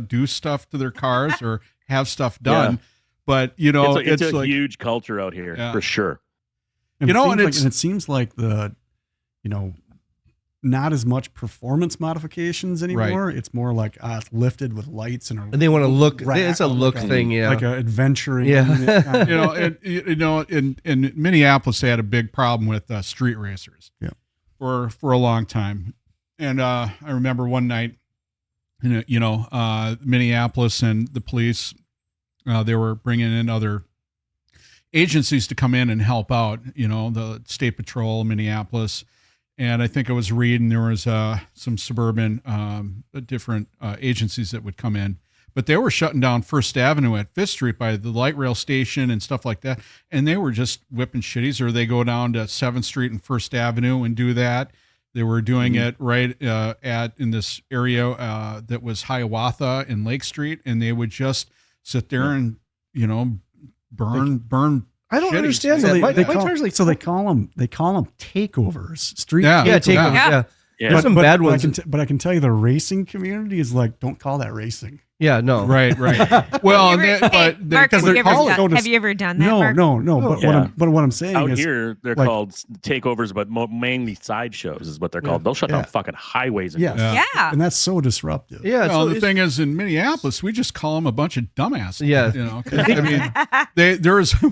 do stuff to their cars or have stuff done.
Yeah.
But
it's a
like,
huge culture out here for sure.
And
You know, and
it seems like the, not as much performance modifications anymore. It's more like it's lifted with lights and
And they want to look.
rack,
It's a look
like
thing, yeah.
like an adventuring.
Yeah.
kind of-
in Minneapolis, they had a big problem with street racers.
Yeah.
For a long time, and I remember one night, Minneapolis and the police, they were bringing in other agencies to come in and help out. The State Patrol, Minneapolis. And I think I was reading there was some suburban different agencies that would come in, but they were shutting down First Avenue at Fifth Street by the light rail station and stuff like that. And they were just whipping shitties, or they go down to 7th Street and First Avenue and do that. They were doing it right in this area that was Hiawatha and Lake Street, and they would just sit there and burn.
I don't
shitties.
understand
So
that.
they,
My
they call,
car's like,
so they call them takeovers, street.
Yeah.
yeah,
takeovers.
take
Yeah.
yeah.
Yeah.
There's some bad ones.
But I can tell you, the racing community is like, don't call that racing.
Yeah, no.
Right. Well,
Have you ever- hey, Mark,
because
have you
they're
ever
called
done- have you ever done that?
No,
Mark?
no. But what I'm saying
Out
is,
here, they're
like-
called takeovers, but mainly sideshows is what they're called. They'll shut down fucking highways. And
yeah,
Yeah.
and that's so disruptive.
Yeah,
Well,
so
the thing is, in Minneapolis, we just call them a bunch of dumbasses.
Yeah.
'Cause, I mean,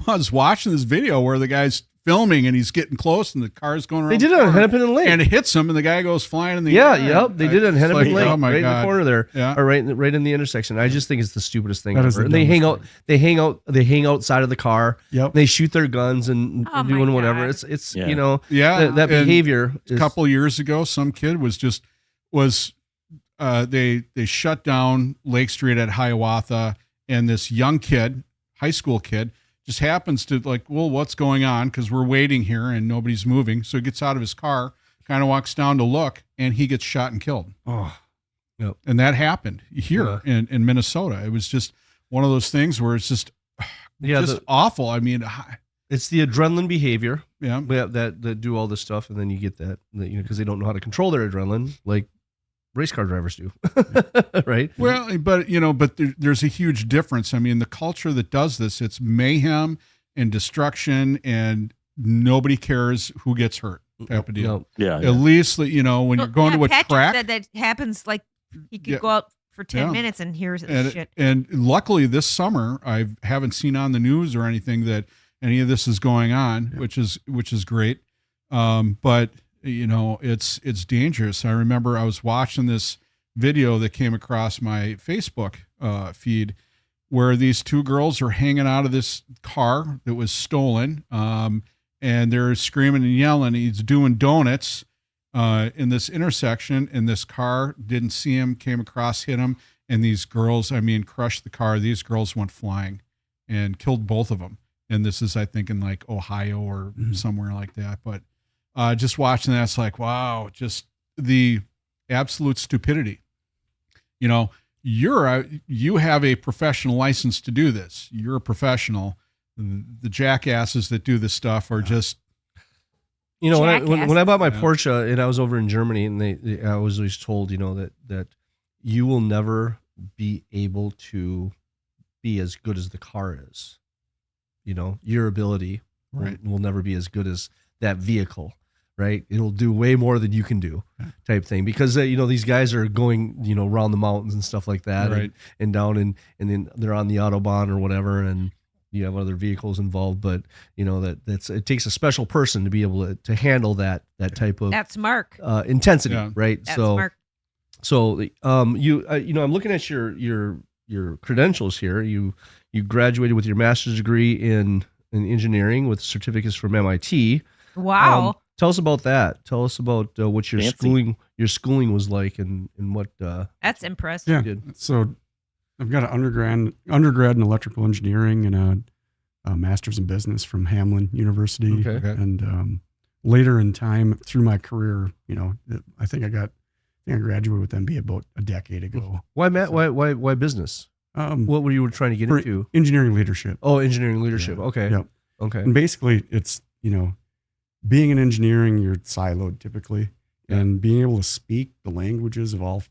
I was watching this video where the guy's filming and he's getting close and the car's going around.
they did it
the
on
corner,
Hennepin Lake.
and it hits him, and the guy goes flying in the
Yeah,
air.
yep. They did it on
It's
Hennepin
like,
Lake,
oh my
right in the
God.
corner there,
Yeah.
or right in the intersection. I just think it's the stupidest thing
That is
ever.
the
And they hang out.
dumbest
They hang outside of the car.
Yep.
They shoot their guns and
Oh my
doing whatever.
God.
It's
Yeah.
Yeah,
that
and
behavior.
A
Is,
couple years ago, some kid they shut down Lake Street at Hiawatha, and this young kid, high school kid, just happens to like, well, what's going on? Because we're waiting here and nobody's moving. So he gets out of his car, kind of walks down to look, and he gets shot and killed.
Oh,
And that happened here in Minnesota. It was just one of those things where it's just awful. I mean,
it's the adrenaline behavior
yeah.
that do all this stuff, and then you get that because they don't know how to control their adrenaline like race car drivers do, right?
Well, but there's a huge difference. I mean, the culture that does this, it's mayhem and destruction, and nobody cares who gets hurt type of deal.
Yeah.
At least, when you're going to a
Patrick
track,
said that happens like he could
Yeah.
go out for 10
Yeah.
minutes and here's
and,
shit.
and luckily this summer, I haven't seen on the news or anything that any of this is going on, which is great. But it's dangerous. I remember I was watching this video that came across my Facebook feed where these two girls are hanging out of this car that was stolen. And they're screaming and yelling. He's doing donuts in this intersection, and this car didn't see him, came across, hit him. And these girls, crushed the car. These girls went flying and killed both of them. And this is, I think, in like Ohio or somewhere like that. But just watching that, it's like, wow, just the absolute stupidity. You have a professional license to do this. You're a professional. The jackasses that do this stuff are just.
When I bought my
Yeah.
Porsche and I was over in Germany, and I was always told, that you will never be able to be as good as the car is. Your ability will never be as good as that vehicle, right? It'll do way more than you can do, type thing. Because these guys are going around the mountains and stuff like that,
Right.
and down and then they're on the autobahn or whatever, and you have other vehicles involved. But it takes a special person to be able to handle that type of
That's Mark.
intensity,
Yeah.
right?
That's
so
Mark.
so I'm looking at your credentials here. You graduated with your master's degree in engineering with certificates from MIT.
Wow.
Tell us about that. Tell us about what your
Fancy.
schooling was like, and what
That's impressive.
yeah.
you did.
So I've got an undergrad in electrical engineering and a a master's in business from Hamlin University.
Okay.
And later in time through my career, I think I graduated with MBA about a decade ago.
Why, Matt? Why business? What were you trying to get into?
Engineering leadership.
Oh, engineering leadership.
Yeah.
Okay.
Yep.
Okay.
And basically, it's being in engineering, you're siloed typically, and being able to speak the languages of all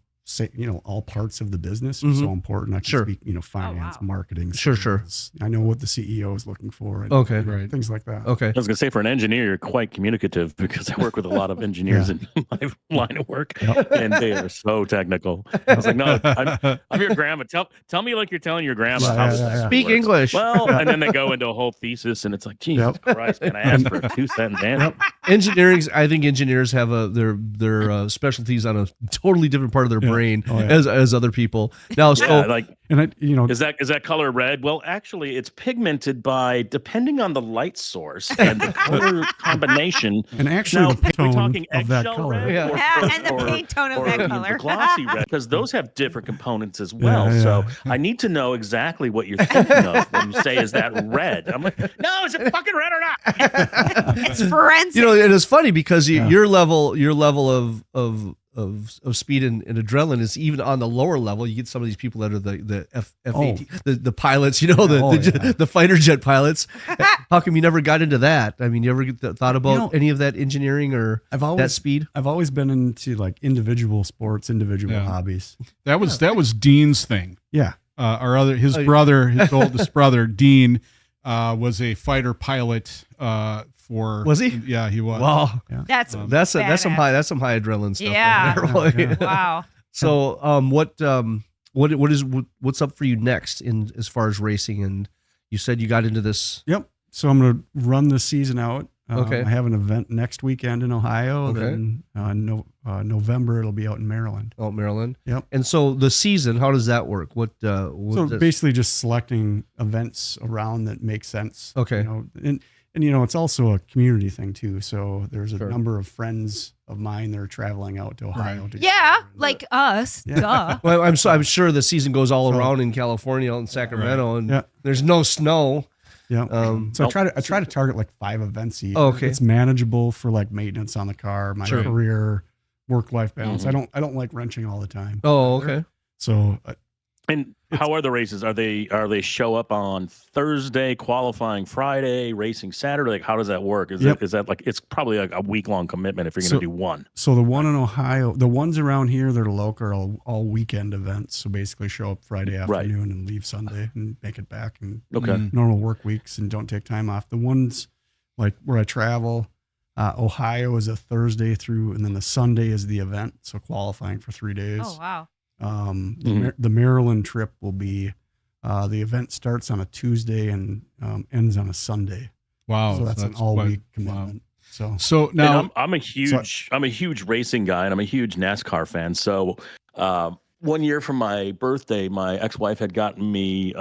parts of the business is so important. I can
Sure.
speak, finance, marketing.
Sure.
sales. I know what the CEO is looking for. And,
Okay.
Right.
Things like that.
Okay.
I was going to say, for an engineer, you're quite communicative because I work with a lot of engineers in my line of work, and they are so technical. I was like, no, I'm your grandma. Tell me like you're telling your grandma.
Yeah,
how
yeah,
this
yeah.
actually
Speak
works.
English.
Well, and then they go into a whole thesis, and it's like, Jesus Christ, can I ask for a 2-sentence answer?
Engineering. I think engineers have their specialties on a totally different part of their brain as other people. Now,
Yeah, like,
And
is that color red? Well, actually, it's pigmented by depending on the light source and the color combination.
and actually
Now,
the
we're
tone
talking
of that
eggshell
color.
red,
Yeah.
And the paint tone of that
the
color.
glossy red, because those have different components as well.
Yeah.
So I need to know exactly what you're thinking of when you say, "Is that red?" I'm like, "No, is it fucking red or not?"
It's forensic.
it is funny because your level of speed and adrenaline is even on the lower level. You get some of these people that are the F-18, the pilots, the fighter jet pilots. How come you never got into that? I mean, you ever thought about any of that engineering or that speed?
I've always been into like individual sports, individual hobbies.
That was Dean's thing.
Yeah.
His oldest brother, Dean, was a fighter pilot.
Was he?
Yeah, he was.
Wow,
That's
that's some high adrenaline stuff.
Yeah.
Right there.
Wow.
So, what's up for you next as far as racing? And you said you got into this.
Yep. So I'm going to run the season out.
Okay.
I have an event next weekend in Ohio.
Okay.
Then November it'll be out in Maryland.
Oh, Maryland.
Yep.
And so the season, how does that work?
So basically just selecting events around that make sense.
Okay.
And it's also a community thing too. So there's a number of friends of mine that are traveling out to Ohio.
Right.
To
Yeah, like us.
Yeah.
Duh.
Well, I'm sure the season goes all around in California, out in Sacramento, and there's no snow.
Yeah. So I try to target like 5 events a year.
Oh, okay.
It's manageable for like maintenance on the car, my career, work-life balance.
Mm-hmm.
I don't like wrenching all the time.
Oh, okay.
So
And how are the races? Are they show up on Thursday, qualifying Friday, racing Saturday? Like, how does that work? Is that like, it's probably like a week-long commitment if you're going to do one.
So the one in Ohio, the ones around here that are local are all weekend events. So basically show up Friday afternoon and leave Sunday and make it back in normal work weeks and don't take time off. The ones like where I travel, Ohio is a Thursday through, and then the Sunday is the event. So qualifying for 3 days.
Oh, wow.
The Maryland trip will be, the event starts on a Tuesday and ends on a Sunday.
Wow.
So that's an all week commitment.
Wow. So now
and I'm a huge racing guy, and I'm a huge NASCAR fan. So, 1 year for my birthday, my ex-wife had gotten me,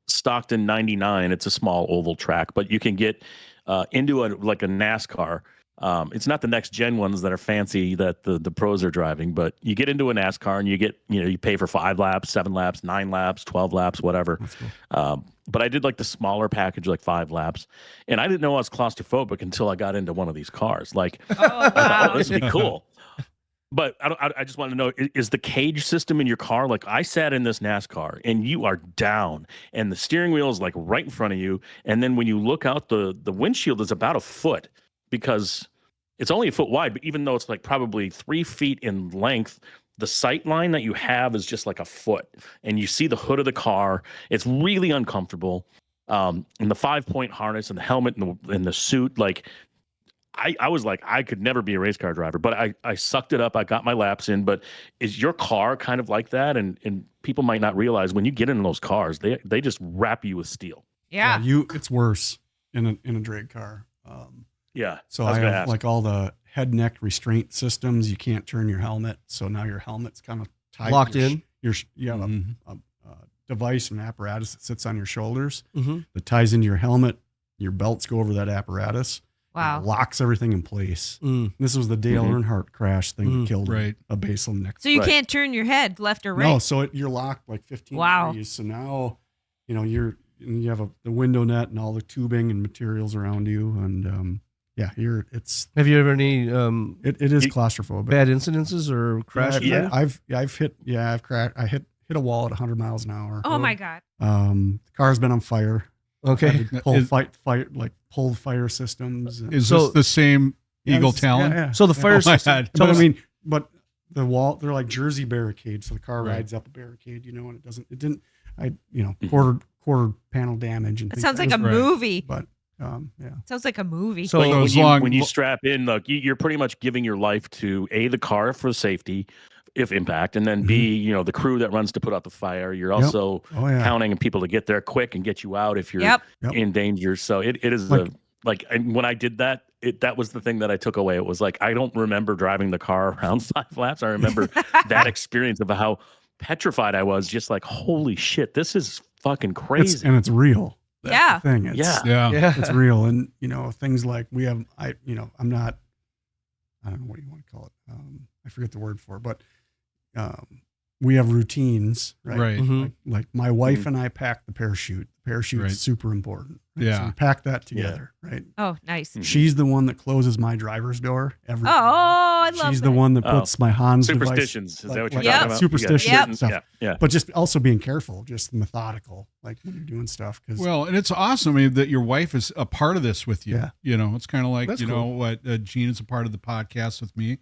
Stockton 99. It's a small oval track, but you can get, into a NASCAR. It's not the next gen ones that are fancy that the pros are driving, but you get into a NASCAR and you get, you pay for 5 laps, 7 laps, 9 laps, 12 laps, whatever.
That's cool.
But I did like the smaller package, like 5 laps, and I didn't know I was claustrophobic until I got into one of these cars. Like, I thought, this would be cool. But I just want to know, is the cage system in your car? Like, I sat in this NASCAR and you are down and the steering wheel is like right in front of you. And then when you look out, the windshield is about a foot because it's only a foot wide, but even though it's like probably 3 feet in length, the sight line that you have is just like a foot and you see the hood of the car. It's really uncomfortable. And the 5-point harness and the helmet and the suit, like, I was like, I could never be a race car driver, but I sucked it up. I got my laps in. But is your car kind of like that? And people might not realize when you get in those cars, they just wrap you with steel.
Yeah.
It's worse in a drag car.
Yeah.
So I have like all the head neck restraint systems. You can't turn your helmet. So now your helmet's kind of tied.
Locked in.
You have a device and apparatus that sits on your shoulders
Mm-hmm.
that ties into your helmet. Your belts go over that apparatus.
Wow.
Locks everything in place.
Mm.
This was the Dale Earnhardt crash thing that killed
Right.
a basal neck.
So you can't turn your head left or right.
No, so you're locked like 15
Wow.
degrees. So now, you're you have the window net and all the tubing and materials around you, and
Have you ever any
it is claustrophobic.
bad incidences or crashes?
Yeah.
I've crashed. I hit a wall at 100 miles an hour.
Oh my God.
The car's been on fire.
Okay.
Pull fire systems.
Is this the same Eagle Talon?
Yeah.
So the fire system.
But I mean, but the wall, they're like Jersey barricades. So the car rides up a barricade, and quarter panel damage. And
It
things
sounds like
that.
a movie.
But yeah.
Sounds like a movie.
So
when you strap in, look, you're pretty much giving your life to the car for safety, if impact, and then B, the crew that runs to put out the fire. You're also counting on people to get there quick and get you out if you're in danger. So it is and when I did that, that was the thing that I took away. It was like, I don't remember driving the car around 5 laps. I remember that experience of how petrified I was, just like, holy shit, this is fucking crazy.
And it's real. That's the thing.
It's
it's real. And, things like I'm not, I don't know what you want to call it. I forget the word for it, but we have routines, right?
Right.
Mm-hmm.
Like my wife and I pack the parachute. The parachute is super important. Right?
Yeah.
So we pack that together, right?
Oh, nice.
She's the one that closes my driver's door every time.
I love
She's
that.
the one that puts my Hans
Superstitions.
device,
Is that what you're
Yep.
talking about?
Superstitions
Yep.
and stuff.
Yeah.
But just also being careful, just methodical, like when you're doing stuff.
Well, and it's awesome that your wife is a part of this with you.
Yeah.
It's kind of like,
That's
what Gene is a part of the podcast with me.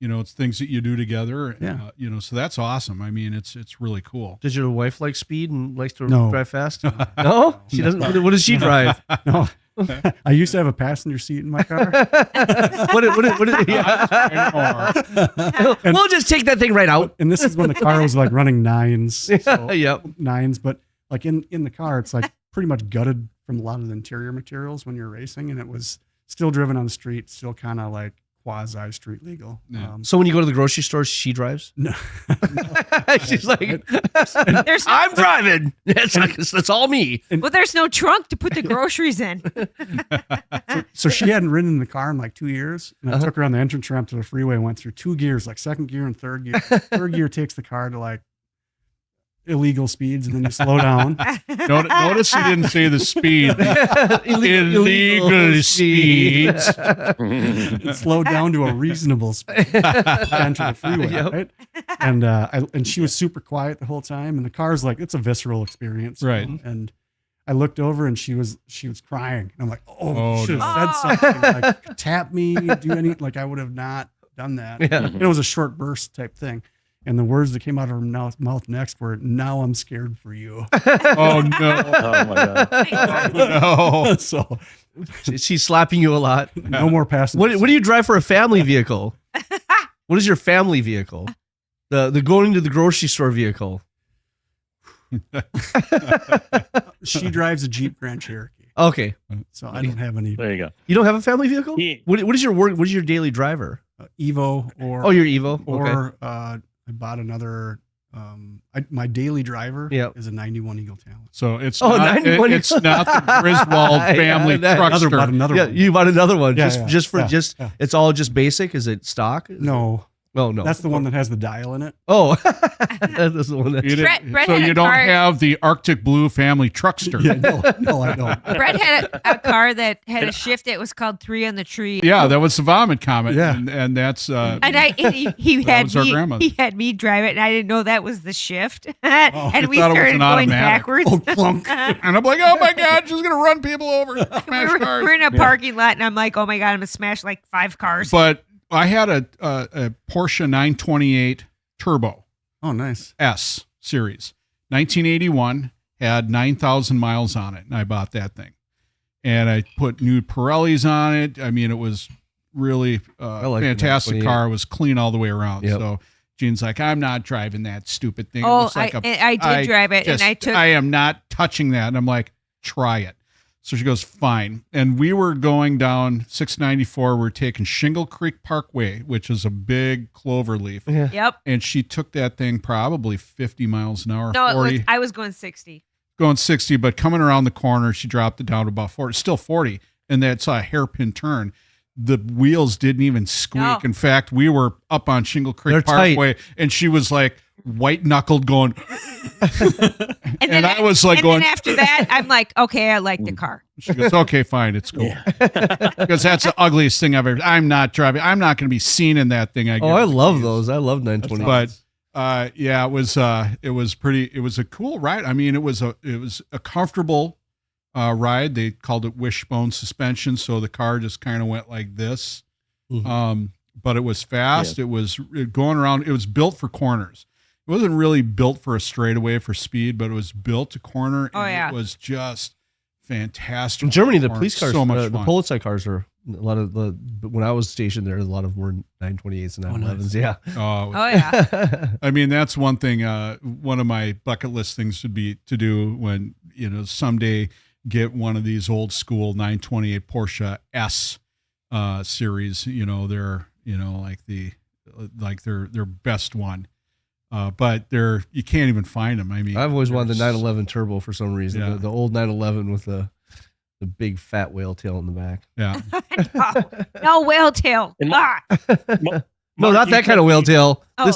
It's things that you do together.
Yeah.
So that's awesome. I mean, it's really cool.
Does your wife like speed and likes to
No.
drive fast? No? She doesn't. What does she drive?
No, I used to have a passenger seat in my car.
We'll just take that thing right out.
And this is when the car was like running nines. So
Yep.
nines, but like in the car, it's like pretty much gutted from a lot of the interior materials when you're racing, and it was still driven on the street, still kind of like quasi street legal.
Yeah.
So when you go to the grocery store, she drives?
No.
She's like, I'm driving. That's all me.
Well, there's no trunk to put the groceries in.
So she hadn't ridden in the car in like 2 years, and I took her on the entrance ramp to the freeway, went through 2 gears, like second gear and third gear. Third gear takes the car to like illegal speeds, and then you slow down.
Notice he didn't say the speed. Illegal speeds.
It slowed down to a reasonable speed to enter the freeway, right? And she was super quiet the whole time, and the car's like, it's a visceral experience,
Right.
And I looked over, and she was crying, and I'm like,
Oh,
should have
no.
said something, like tap me, do anything. Like I would have not done that.
Yeah.
It was a short burst type thing. And the words that came out of her mouth next were, "Now I'm scared for you."
Oh no!
Oh my god!
No.
So
She's slapping you a lot.
no more passengers.
What do you drive for a family vehicle? What is your family vehicle? The going to the grocery store vehicle.
She drives a Jeep Grand Cherokee,
Okay.
so I don't have any
There you go.
You don't have a family vehicle?
Yeah.
What is your work? What is your daily driver?
Evo or
Oh, your Evo. Okay.
or I bought another. My daily driver
Yep.
is a 91 Eagle Talon.
So it's
Oh,
not,
91.
it's not the Griswold family
Yeah,
Bought
truckster.
another
Yeah,
one.
you bought another one.
Yeah,
just it's all just basic. Is it stock?
No,
Oh no.
that's the one that has the dial in it.
Oh, that's the one.
You
That's,
didn't-
Brett
so
had
you
a
don't
car-
have the Arctic Blue family truckster.
Yeah, no, I don't.
Brett had a car that had a shift. It was called 3 on the Tree.
Yeah, that was the vomit comment.
Yeah.
And that's
And he
That
had
was our
me.
grandmother.
He had me drive it, and I didn't know that was the shift. And we
thought it was
started
an
going
automatic.
backwards.
Oh, plunk.
and I'm like, oh my god, she's gonna run people over, smash cars.
We're in a parking lot, and I'm like, oh my god, I'm gonna smash like 5 cars.
But I had a Porsche 928 Turbo
Oh, nice.
S series, 1981, had 9,000 miles on it, and I bought that thing. And I put new Pirellis on it. I mean, it was really
like the
fantastic
928.
car. It was clean all the way around.
Yep.
So Gene's like, I'm not driving that stupid thing. It
Oh,
looks like
I did drive it, and I took.
I am not touching that. And I'm like, try it. So she goes, fine. And we were going down 694. We're taking Shingle Creek Parkway, which is a big clover leaf.
yeah.
Yep.
And she took that thing probably 50 miles an hour,
No,
40,
I was going 60.
going 60, but coming around the corner, she dropped it down to about 40, still 40. And that's a hairpin turn. The wheels didn't even squeak.
No.
In fact, we were up on Shingle Creek
They're tight.
Parkway, and she was like, white knuckled going. and I was like
then after that, I'm like, okay, I like the car.
She goes, okay, fine, it's cool. Because that's the ugliest thing I've ever. I'm not driving. I'm not going to be seen in that thing.
I love those. I love 920.
But yeah, it was pretty. It was a cool ride. I mean, it was a comfortable ride. They called it wishbone suspension, so the car just kind of went like this.
Mm-hmm.
But it was fast. Yeah. It was going around. It was built for corners. It wasn't really built for a straightaway for speed, but it was built to corner. And it was just fantastic.
In Germany, the police cars,
so much fun.
The Polizei cars are a lot of the. When I was stationed there, a lot of them were 928s and 911s. Yeah.
Yeah.
I mean, that's one thing. One of my bucket list things would be to do when someday get one of these old school 928 Porsche S series. They're their best one. But you can't even find them. I mean,
I've always wanted the 911 turbo for some reason.
Yeah.
The old 911 with the big fat whale tail in the back.
Yeah.
No whale tail.
No, not that kind of whale tail.
Oh.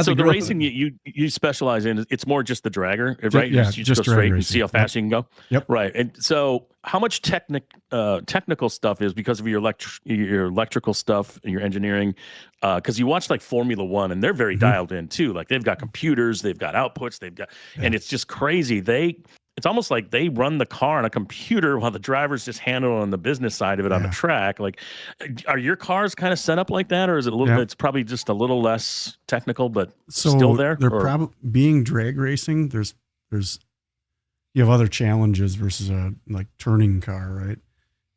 So the racing you specialize in, it's more just the dragger, right?
Yeah,
you just go straight and see how fast you can go.
Yep.
Right. And so how much technical stuff is because of your electrical stuff and your engineering? Because you watch like Formula One and they're very dialed in too. Like they've got computers, they've got outputs, and it's just crazy. It's almost like they run the car on a computer while the drivers just handle on the business side of it on the track. Like, are your cars kind of set up like that, or is it a little? It's probably just a little less technical, but still there.
They're probably being drag racing. There's you have other challenges versus a like turning car, right?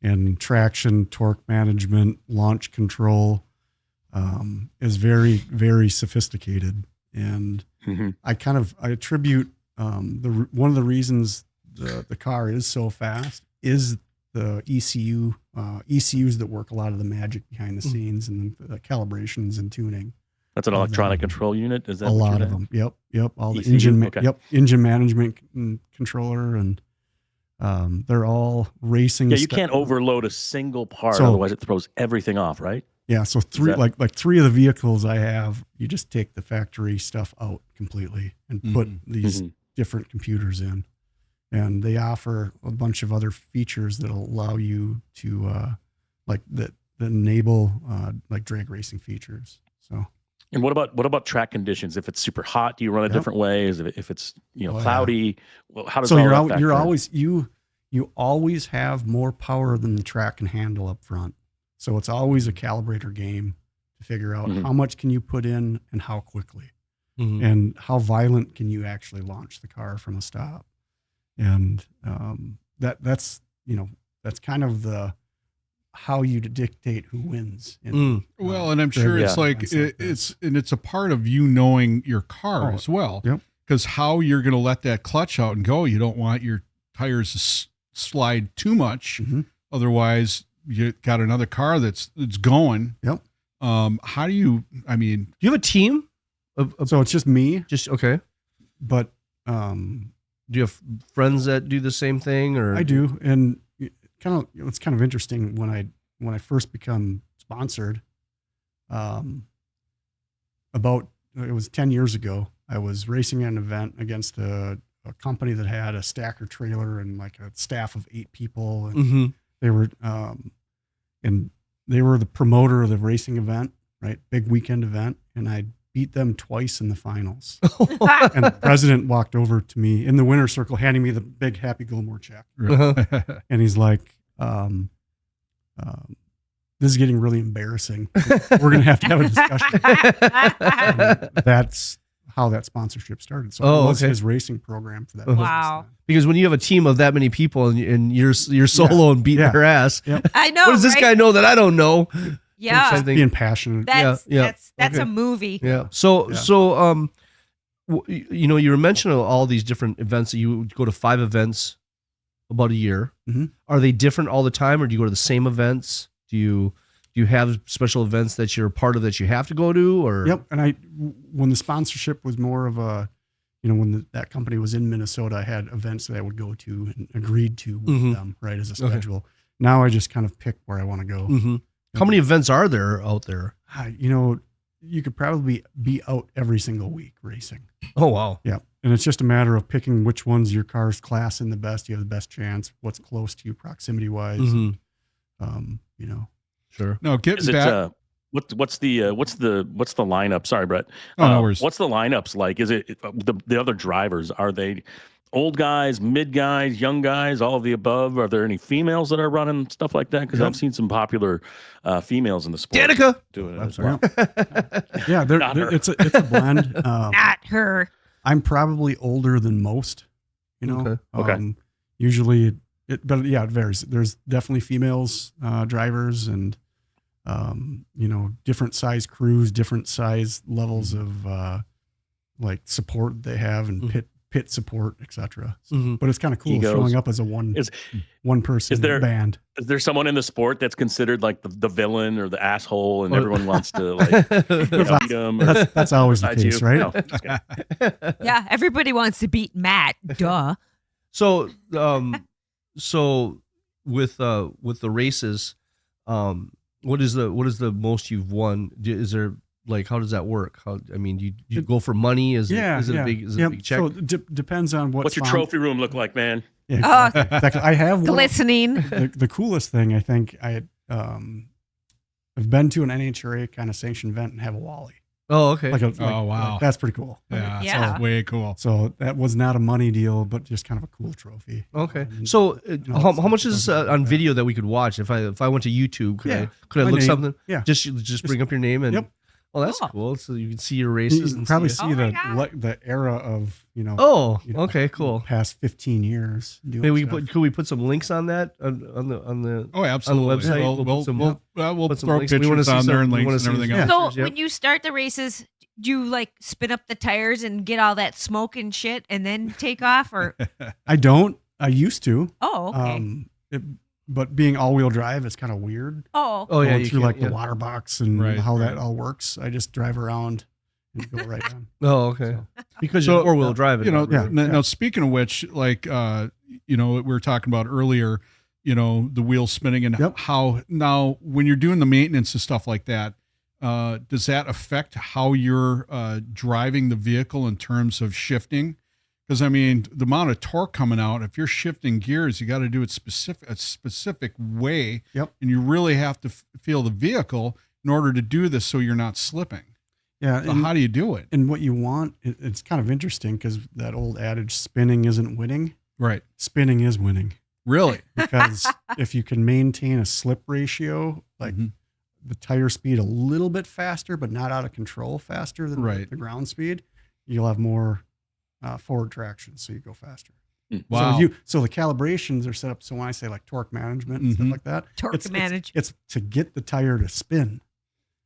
And traction, torque management, launch control is very, very sophisticated. And I attribute one of the reasons the car is so fast is the ECUs that work a lot of the magic behind the scenes and the calibrations and tuning.
That's an electronic control unit. Is that
a lot of them? Yep. All the engine, engine management controller, and they're all racing.
Yeah, you can't overload a single part, otherwise it throws everything off, right?
Yeah, so three of the vehicles I have, you just take the factory stuff out completely and put these different computers in, and they offer a bunch of other features that'll allow you to that enable like drag racing features. So.
And what about track conditions? If it's super hot, do you run a different way? If it's cloudy, well, how does
you always have more power than the track can handle up front. So it's always a calibrator game to figure out how much can you put in and how quickly, and how violent can you actually launch the car from a stop. And that's kind of how you dictate who wins.
Well, and I'm sure it's like it's a part of you knowing your car as well.
Yep.
Because how you're going to let that clutch out and go, you don't want your tires to slide too much. Otherwise, you got another car that's going.
Yep.
How do you? I mean,
do you have a team?
So it's just me.
Just okay.
But
do you have friends that do the same thing? Or
I do, and it's kind of interesting when I first become sponsored. It was 10 years ago. I was racing at an event against a company that had a stacker trailer and like a staff of 8 people, and they were the promoter of the racing event, right? Big weekend event, and I beat them twice in the finals. And the president walked over to me in the winner's circle, handing me the big Happy Gilmore check. And he's like, this is getting really embarrassing. We're going to have a discussion. And that's how that sponsorship started. So it was his racing program for that.
Wow.
Because when you have a team of that many people and you're solo and beating their ass,
I know.
What does this guy know that I don't know?
Yeah.
Being passionate.
That's a movie.
Yeah. So you were mentioning all these different events that you would go to 5 events about a year. Are they different all the time, or do you go to the same events? Do you have special events that you're a part of that you have to go to? Or
And when the sponsorship was more of a, when that company was in Minnesota, I had events that I would go to and agreed to with them, right, as a schedule. Now I just kind of pick where I want to go.
How many events are there out there?
you could probably be out every single week racing.
Oh wow.
Yeah. And it's just a matter of picking which one's your car's class in the best. You have the best chance, what's close to you proximity wise. You know.
Sure.
No, getting
Is it
back.
what's the lineup? Sorry, Brett.
Oh, no worries.
What's the lineups like? Is it the other drivers? Are they old guys, mid guys, young guys, all of the above? Are there any females that are running stuff like that? Because I've seen some popular females in the sport
Danica
doing it
I'm
as
sorry.
well.
Yeah,
Not her.
it's a blend.
Not her.
I'm probably older than most, you know.
Okay.
Usually but yeah, it varies. There's definitely females drivers and you know, different size crews, different size levels of like support they have and pit support, etc. But it's kind of cool
Egos.
showing up as a one person band.
Is there someone in the sport that's considered like the villain or the asshole, and everyone wants to like beat him?
That's always the case, right?
No, just kidding.
Yeah, everybody wants to beat Matt. Duh.
So so with the races, what is the most you've won? Is there like, how does that work? Do you go for money? Is it a big check?
So it depends on
What's your trophy room look like, man?
Yeah, exactly. I have one.
Glistening.
The coolest thing, I think, I've been to an NHRA kind of sanctioned event and have a Wally.
Oh, okay.
Oh, wow.
Like, that's pretty cool.
Yeah,
Yeah.
Sounds way cool.
So that was not a money deal, but just kind of a cool trophy.
Okay.
And,
So
know,
how
it's
much is
something
on
like
video that we could watch? If I went to YouTube, could I
My
look
name.
something?
Yeah.
Just bring up your name and.
Yep.
Oh, that's
Cool.
cool. So you can see your
You
races
can
and
probably
see.
see
Oh my
the era of, you know.
Oh,
you know,
okay, cool.
Past 15 years. Doing
Maybe
stuff.
could we put some links on that on the
Oh, absolutely.
website,
We'll,
we'll put some-
we'll
put some
throw
links. We wanna
pictures
see
on there
some-
and
we
links
wanna
and
see
everything
some-
else.
So
Yep.
when you start the races, do you like spin up the tires and get all that smoke and shit and then take off? Or
I don't. I used to.
oh, okay.
But being all-wheel drive is kind of weird.
Oh,
Oh yeah,
Going
you
through
can't-
like the
yeah.
water box and
Right,
how
right.
that all works. I just drive around and go right on.
Oh, okay. Because
So,
you're four-wheel driving.
You know,
Yeah.
now speaking of which, like, you know, we were talking about earlier, you know, the wheels spinning and
Yep.
how now when you're doing the maintenance and stuff like that, does that affect how you're driving the vehicle in terms of shifting? Because I mean, the amount of torque coming out, if you're shifting gears, you got to do it a specific way.
Yep.
And you really have to feel the vehicle in order to do this, so you're not slipping.
Yeah.
So how do you do it?
And what you want, it's kind of interesting because that old adage, spinning isn't winning.
Right.
Spinning is winning.
Really?
Because if you can maintain a slip ratio, like
Mhm.
the tire speed a little bit faster, but not out of control faster than
Right.
the ground speed, you'll have more forward traction. So you go faster.
Wow.
So the calibrations are set up. So when I say like torque management and
Mhm.
stuff like that,
torque manage.
it's to get the tire to spin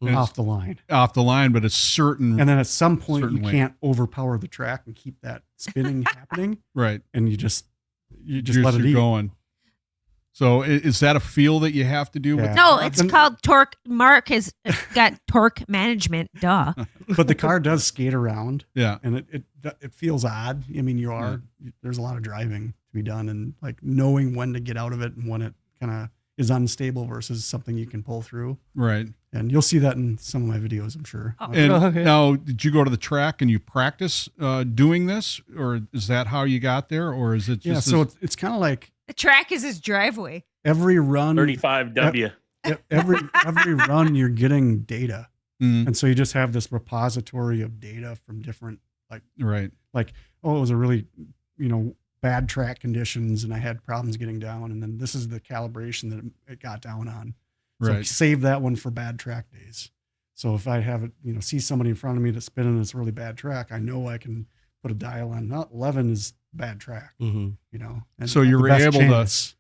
And
off the line.
off the line, but it's certain.
And then at some point
Certain
you
way.
can't overpower the track and keep that spinning happening.
right.
And you just
You're
let it eat.
going. So is that a feel that you have to do with?
Yeah.
No, it's
And-
called torque. Mark has got torque management. Duh.
But the car does skate around
Yeah.
and it feels odd. I mean, there's a lot of driving to be done and like knowing when to get out of it and when it kind of is unstable versus something you can pull through.
Right.
And you'll see that in some of my videos, I'm sure.
Oh.
And
Okay.
now, did you go to the track and you practice doing this, or is that how you got there, or is it just?
Yeah. So it's kind of like
The track is his driveway.
every run,
35W.
every run, you're getting data.
Mm,
And so you just have this repository of data from different,
right.
oh, it was a really, bad track conditions and I had problems getting down. And then this is the calibration that it got down on. So
Right.
save that one for bad track days. So if I have it, see somebody in front of me that's spinning this really bad track, I know I can put a dial on. Not 11 is bad track,
Mhm.
And
So
have
you're
the best
able
chance.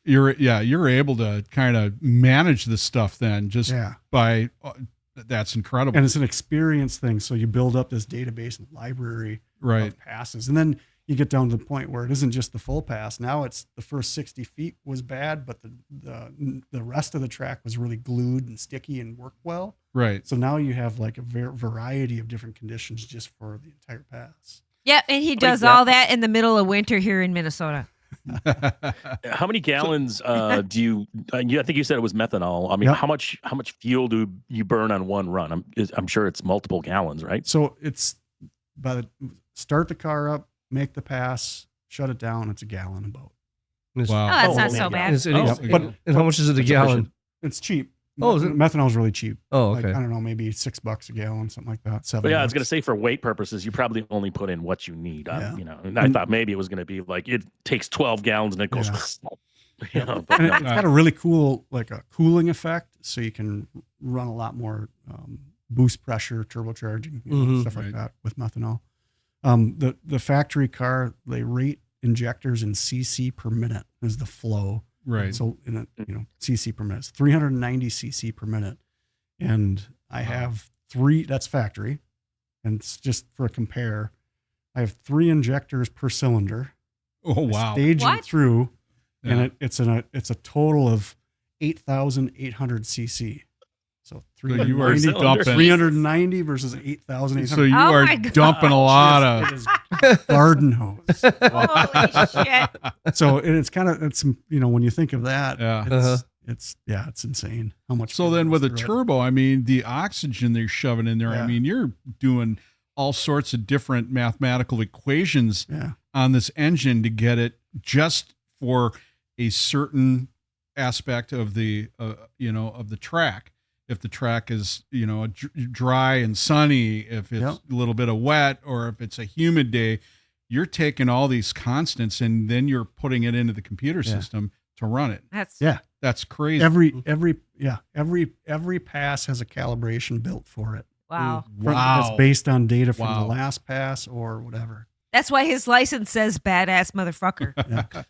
you're able to kind of manage this stuff then just
Yeah.
by that's incredible.
And it's an experience thing. So you build up this database and library
Right.
of passes. And then you get down to the point where it isn't just the full pass. Now it's the first 60 feet was bad, but the rest of the track was really glued and sticky and worked well.
Right.
So now you have like a variety of different conditions just for the entire pass.
Yeah, and he does all that in the middle of winter here in Minnesota.
How many gallons do you? I think you said it was methanol. I mean,
Yep.
how much fuel do you burn on one run? I'm sure it's multiple gallons, right?
So it's start the car up, make the pass, shut it down. It's a gallon about.
It's-
Oh, that's not
only
so
a
bad.
It's,
But-
and how much is it a gallon?
It's cheap.
Oh, is it?
Methanol is really cheap.
Oh,
Like,
okay.
I don't know, maybe $6 a gallon, something like that. $7.
But yeah, I was gonna say for weight purposes, you probably only put in what you need.
Yeah.
And I thought maybe it was gonna be like it takes 12 gallons and it goes. But
And
no.
it's got a really cool, like a cooling effect, so you can run a lot more boost pressure, turbocharging, stuff like
Right.
that with methanol. The factory car, they rate injectors in cc per minute is the flow.
Right.
So cc per minute, it's 390 cc per minute, and I have 3. That's factory, and it's just for a compare. I have 3 injectors per cylinder.
Oh, wow.
Stage them
What?
through.
Yeah.
And it's a total of 8,800 cc. So
So you are
390,
dumping.
390 versus 8,800.
So you
Oh
are
my God.
dumping a lot of.
It is garden hose.
Holy shit.
So it's kind of when you think of that,
Yeah.
it's insane how much.
So then with a
goes through it.
turbo, I mean, the oxygen they're shoving in there, I
Yeah.
mean, you're doing all sorts of different mathematical equations
Yeah.
on this engine to get it just for a certain aspect of the, of the track. If the track is, dry and sunny, if it's
Yep.
a little bit of wet, or if it's a humid day, you're taking all these constants and then you're putting it into the computer
Yeah.
system to run it.
That's
Yeah.
That's crazy.
Every pass has a calibration built for it.
wow.
That's based on data from
Wow.
the last pass or whatever.
That's why his license says badass motherfucker.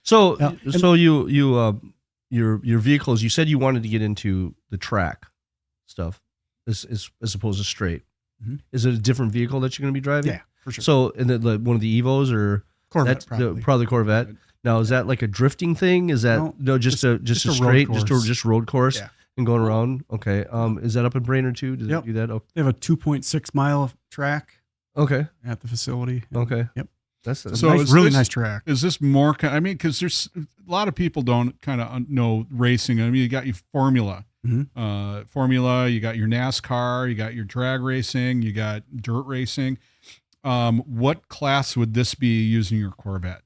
So,
Yeah, and-
so your vehicles. You said you wanted to get into the track stuff, as opposed to straight.
Mhm.
Is it a different vehicle that you're going to be driving?
Yeah, for sure.
So, and then one of the Evos or
Corvette,
that's probably Corvette. Now, is that like a drifting thing? Is that
No,
just a
just a road
straight,
course.
just road course
Yeah.
and going around? Okay. Is that up in Brainerd too? Does
Yep.
it do that? Oh,
They have a 2.6 mile track
okay.
at the facility.
Okay.
Yep.
That's
So
nice,
is
really
this-
nice track.
Is this more? Because there's a lot of people don't kind of know racing. I mean, you got your Formula, you got your NASCAR, you got your drag racing, you got dirt racing. What class would this be using your Corvette?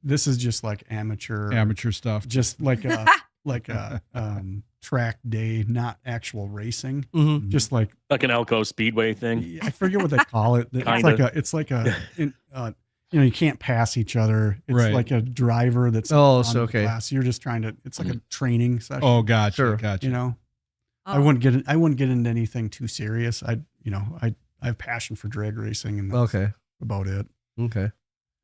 This is just like amateur
stuff.
just like a track day, not actual racing.
Mhm.
Just like
Like an Elko Speedway thing.
I forget what they call it. It's like a you can't pass each other. It's
Right.
like a driver that's
Oh,
on
so
the
okay.
class. You're just trying to. It's like a training session.
Oh, gotcha.
Sure.
Gotcha.
I wouldn't get into anything too serious. I have passion for drag racing, and that's
Okay.
about it.
Okay.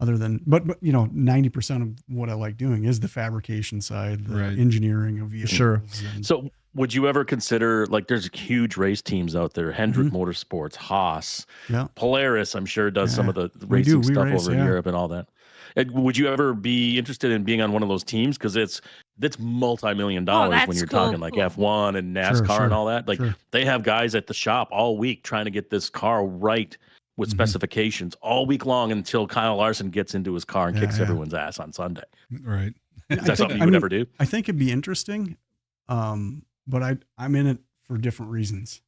Other than, but 90% of what I like doing is the fabrication side, the
Right.
engineering of vehicles.
Sure.
and-
So would you ever consider, like, there's huge race teams out there, Hendrick Motorsports, Haas,
Yeah.
Polaris, I'm sure does some
Yeah.
of the
We do.
racing
We
stuff
race,
over in
yeah.
Europe and all that. Would you ever be interested in being on one of those teams? Because that's multi-million dollars when
that's
you're
cool,
talking like
cool.
F1 and NASCAR
sure,
and all that. Like
sure.
they have guys at the shop all week trying to get this car right with specifications all week long until Kyle Larson gets into his car and
Yeah,
kicks
yeah.
everyone's ass on Sunday.
Right.
Is that something you would ever do?
I think it'd be interesting, but I'm in it for different reasons.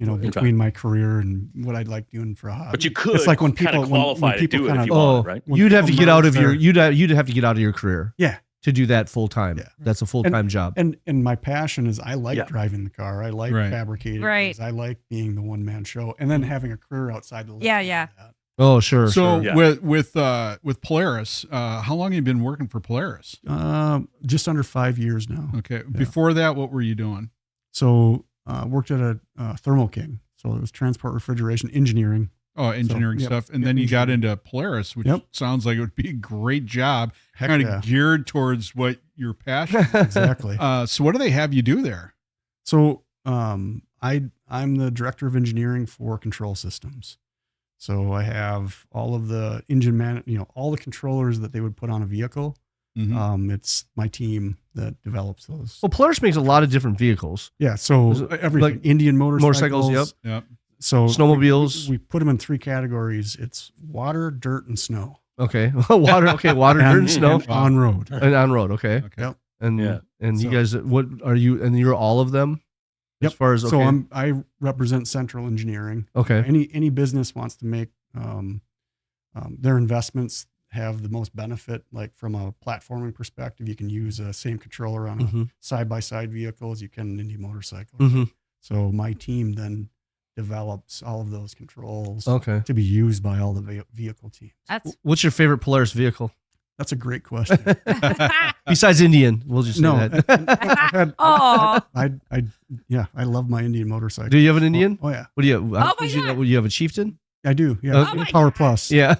Okay.
Between my career and what I'd like doing for a hobby.
But you could
It's like when
kind
people
of qualify
when
to
people
do it
kind
if
of
you wanted, right?
when
You'd have to
people
get out of
merge
your
their-
you'd have to get out of your career
Yeah.
to do that full time.
Yeah.
That's a full time job.
And my passion is I like
Yeah.
driving the car. I like
Right.
fabricating.
Right.
things. I like being the one man show, and then having a career outside the.
Yeah, yeah.
Oh, sure.
So
sure.
with Polaris, how long have you been working for Polaris?
Just under 5 years now.
Okay. Before that, what were you doing?
So worked at a Thermo King. So it was transport refrigeration engineering.
Oh, engineering
yep,
stuff. And
yep,
then you got
engineering.
into Polaris, which
Yep.
sounds like it would be a great job,
Heck
kind
yeah.
of geared towards what your passion.
Exactly.
So what do they have you do there?
So I'm the director of engineering for control systems. So I have all of the all the controllers that they would put on a vehicle.
Mhm.
It's my team that develops those.
Well, Polaris makes a lot of different vehicles.
Yeah. So
Is it
everything,
like
Indian motorcycles.
Yep.
Yep.
So
Snowmobiles.
we put them in 3 categories. It's water, dirt, and snow.
Okay. Water. Okay. Water during snow
and on road.
and on road. Okay.
Okay.
Yep.
And
Yeah.
and you
So-
guys, what are you? And you're all of them. As
Yep.
far as okay.
So I represent Central Engineering.
okay.
Any business wants to make their investments have the most benefit, like from a platforming perspective. You can use the same controller on a
Mm-hmm.
side-by-side vehicle as you can an Indy motorcycle.
Mm-hmm.
So my team then develops all of those controls
Okay.
to be used by all the vehicle teams.
That's
What's your favorite Polaris vehicle
That's a great question.
besides Indian? We'll just say
No,
that.
I've had,
Oh.
I love my Indian motorcycle.
Do you have an Indian?
Oh yeah,
What do you?
Oh my God.
You have a Chieftain?
I do. Yeah,
Oh
my
Power
God.
Plus.
Yeah.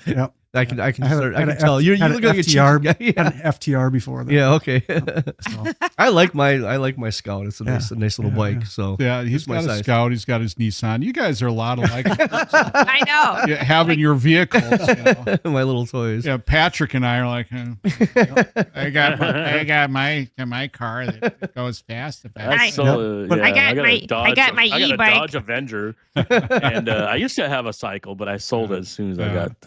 Yeah.
I can
I had a
tell. You
had
look
an
like a
FTR,
Chieftain guy.
had an FTR before that.
Yeah. Okay.
So,
I like my Scout. It's a nice little
Yeah,
bike.
yeah.
So
Yeah, he's
my
got a
size.
Scout. He's got his Nissan. You guys are a lot alike.
I know.
Yeah, having your vehicles. You know.
my little toys.
Yeah, Patrick and I are like, I got my car that goes fast.
I-
But
I got my
I got a
e-bike.
Dodge Avenger, and I used to have a cycle, but I sold it as soon as I got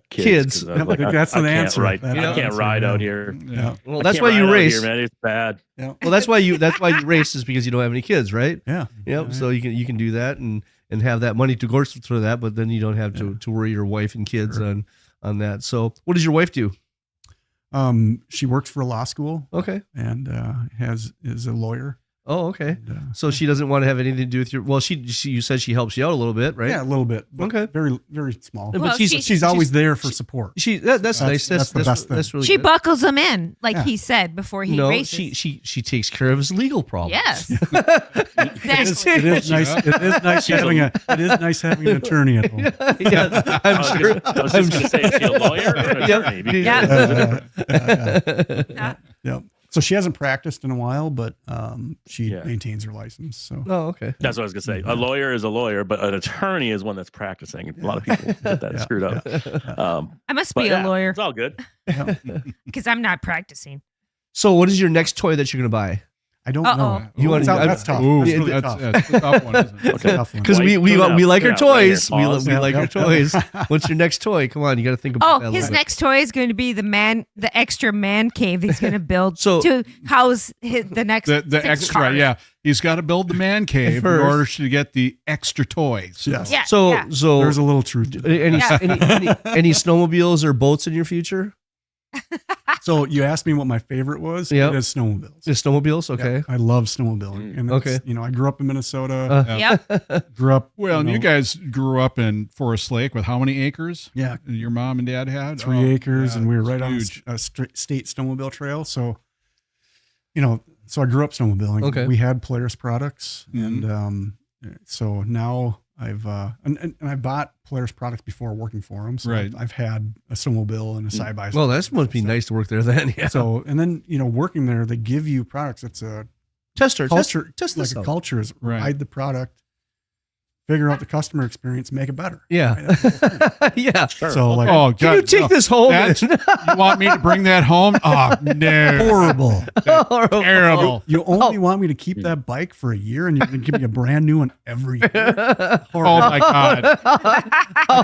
kids. 'cause I was
Yeah,
like,
that's
I
an
can't
answer.
ride-
That's
I
an
can't
answer,
ride
yeah.
out here.
Yeah.
Well,
I
that's
can't
why
ride
you
out
race.
here, man. It's bad.
Yeah.
Well, that's why you race is because you don't have any kids, right?
Yeah.
Yep.
Yeah.
So you can do that and have that money to go through that, but then you don't have to worry your wife and kids
Sure.
on that. So what does your wife do?
She works for a law school
Okay.
and is a lawyer.
Oh, okay.
And,
So she doesn't want to have anything to do with your. Well, she you said she helps you out a little bit, right?
Yeah, a little bit. But
Okay.
Very, very small.
But
Well,
She's always there for support.
That's nice.
that's the best thing.
That's really
She
good.
buckles him in, like
Yeah.
he said before he
No,
races.
she takes care of his legal problems.
Yes.
It is nice. It is nice having an attorney at home.
Yeah,
I
I'm
was
sure.
just going to say, is she a lawyer or an
Yep.
attorney? Because-
Yeah.
Yeah. So she hasn't practiced in a while, but she
Yeah.
maintains her license. So
Oh, okay.
That's what I was going to say. A lawyer is a lawyer, but an attorney is one that's practicing. A lot of people get that
Yeah.
screwed up.
I must
But
be
yeah,
a lawyer
It's all good.
because I'm not practicing.
So, what is your next toy that you're gonna buy?
I don't
Uh-oh.
know.
You want-
that's tough.
Ooh,
That's really
that's
tough.
a tough one, isn't it?
That's a tough one.
Because
Well,
we
tune out-
like our
tune out right here,
toys. We
pause.
like our
Yep.
toys. What's your next toy? Come on, you got to think about
Oh,
that. a
his
little bit.
next toy is going to be the extra man cave he's going to build
So-
to house the next
The
6
extra,
cars.
yeah. He's got to build the man cave in
First.
order to get the extra toys.
Yes.
Yeah.
So
yeah.
There's a little truth to it.
any,
Yeah.
any snowmobiles or boats in your future?
So you asked me what my favorite was.
Yep.
It is snowmobiles.
Just snowmobiles, okay.
Yeah, I love snowmobiling. And
Okay.
it's, I grew up in Minnesota.
Yep.
Grew up.
Well, and you
know,
guys grew up in Forest Lake with how many acres?
Yeah.
Your mom and dad had
3 acres,
yeah,
and we were
it's
right
huge.
on a state snowmobile trail. So, so I grew up snowmobiling.
Okay.
We had Polaris products,
Mhm.
and so now I've and I bought Polaris products before working for them. So
Right.
I've had a snowmobile and a side by side.
Well, that must be nice to work there then. Yeah.
So and then working there, they give you products. It's a
Tester,
culture,
test
like
this
a
out.
culture is
Right.
ride the product, figure out the customer experience, make it better.
Yeah. yeah.
So like
Oh,
Can you
God,
take
no.
this home?
That's- You want me to bring that home? Oh, no.
horrible.
Terrible.
You only want me to keep that bike for a year, and you're going to give me a brand new one every year.
Oh, my God.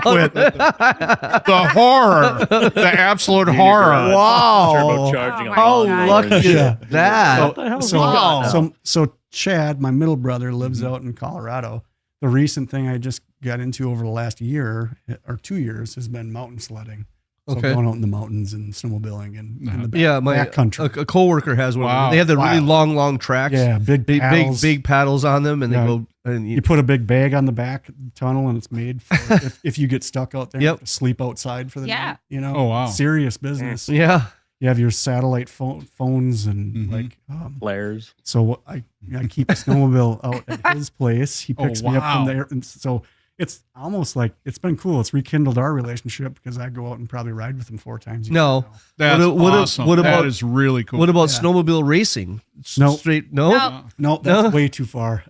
Quit.
The horror. The absolute horror.
Wow.
Turbocharging
Oh
a
my
How
God.
lucky is
Yeah.
that?
What the hell is
So,
going on now?
so Chad, my middle brother, lives out in Colorado. The recent thing I just got into over the last year or 2 years has been mountain sledding. So
Okay.
going out in the mountains and snowmobiling and in the back,
Yeah, my
backcountry.
a coworker has one.
Wow.
They have the really
Wow.
long tracks.
Yeah, big paddles.
big paddles on them, and
Yeah.
they go. And
You put a big bag on the back of the tunnel, and it's made for if you get stuck out there,
Yep.
you have to sleep outside for the
Yeah.
night.
Oh, wow.
Serious business.
yeah.
You have your satellite phones and
Mhm.
Flares.
so I keep a snowmobile out at his place. He
Oh,
picks me up
wow.
from there, and so it's almost like it's been cool. It's rekindled our relationship because I go out and probably ride with him 4 times a year
No.
now.
That's
What-
awesome.
what about-
that is really cool.
What about
Yeah.
snowmobile racing?
No.
Straight. No.
No.
No, that's
No.
way too far.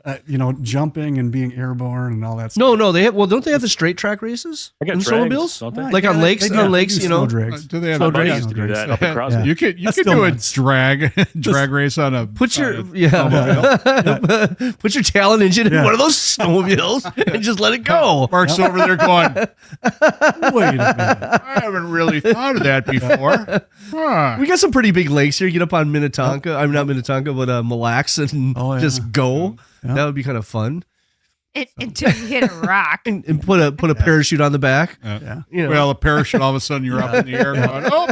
Jumping and being airborne and all that stuff.
No. They have. Well, don't they have the straight track races
I got
in
drags,
snowmobiles?
don't they?
Yeah,
Like on
they
lakes-
do.
on
They
lakes,
do
you know?
snow drags.
Do they have
My
Snow
buddy
drags?
used to do that up
Yeah.
at CrossFit.
Yeah.
You could
That's
do
still
a
nice.
drag race on a
Put your
snowmobile.
put your Talon engine in
Yeah.
one of those snowmobiles and just let it go. go.
Mark's over there going,
Wait a minute.
I haven't really thought of that before. Huh.
We got some pretty big lakes here. Get up on Minnetonka. I'm not Minnetonka, but Mille Lacs and just go.
Yeah.
That would be kind of fun.
Until you hit a rock.
And put a parachute on the back.
Yeah.
You know.
Well, a parachute, all of a sudden you're up in the air going, oh,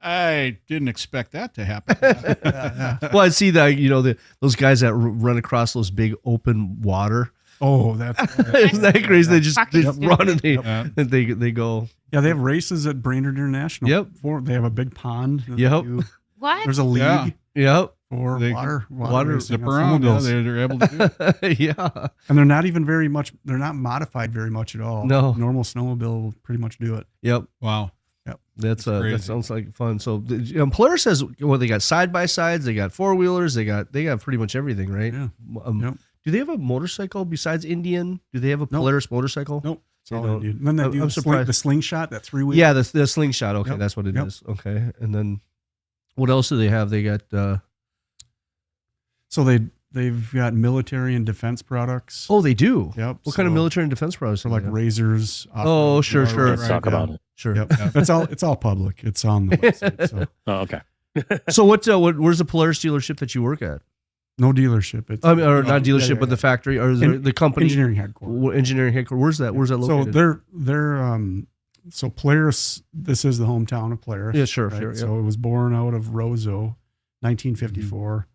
I didn't expect that to happen.
Well, I see that, those guys that run across those big open water.
Oh, that's
Isn't that crazy? They just
Fucking
run and
Yep.
they go.
yeah. They have races at Brainerd International.
Yep.
They have a big pond. that
Yep.
they do.
What?
There's a league
Yeah.
Yep.
for
They-
water
water
racing
Zip
on
around. Yeah,
snowmobiles.
they're able to do it.
Yeah.
And they're not even they're not modified very much at all.
No.
Normal snowmobile will pretty much do it.
Yep.
Wow.
That's
That's crazy.
that sounds like fun. So Polaris says, well, they got side by sides, they got four wheelers, they got pretty much everything, right?
Yeah. Yep.
Do they have a motorcycle besides Indian? Do they have a Polaris motorcycle?
Nope. That's
They
all
don't.
they do. And then they do
I'm surprised.
the slingshot, that 3-wheel.
Yeah, the slingshot. Okay,
Yep.
that's what it is.
Yep.
Okay, and then what else do they have? They got.
So they've got military and defense products.
Oh, they do.
Yep.
What kind of
So-
military and defense products?
So
do
like
they have?
razors.
Oh, sure,
off-road,
sure.
Let's talk about it.
Sure.
Yep. It's all public. It's on the website. So
Oh, okay.
So where's the Polaris dealership that you work at?
no dealership. It's
Or not dealership,
yeah,
but the
yeah.
factory or the company
engineering headquarters.
engineering headquarters. Where's that? Where's that
So
located?
they're so Polaris. This is the hometown of Polaris.
Yeah, sure,
right?
sure, yeah.
So it was born out of Roseau, 1954,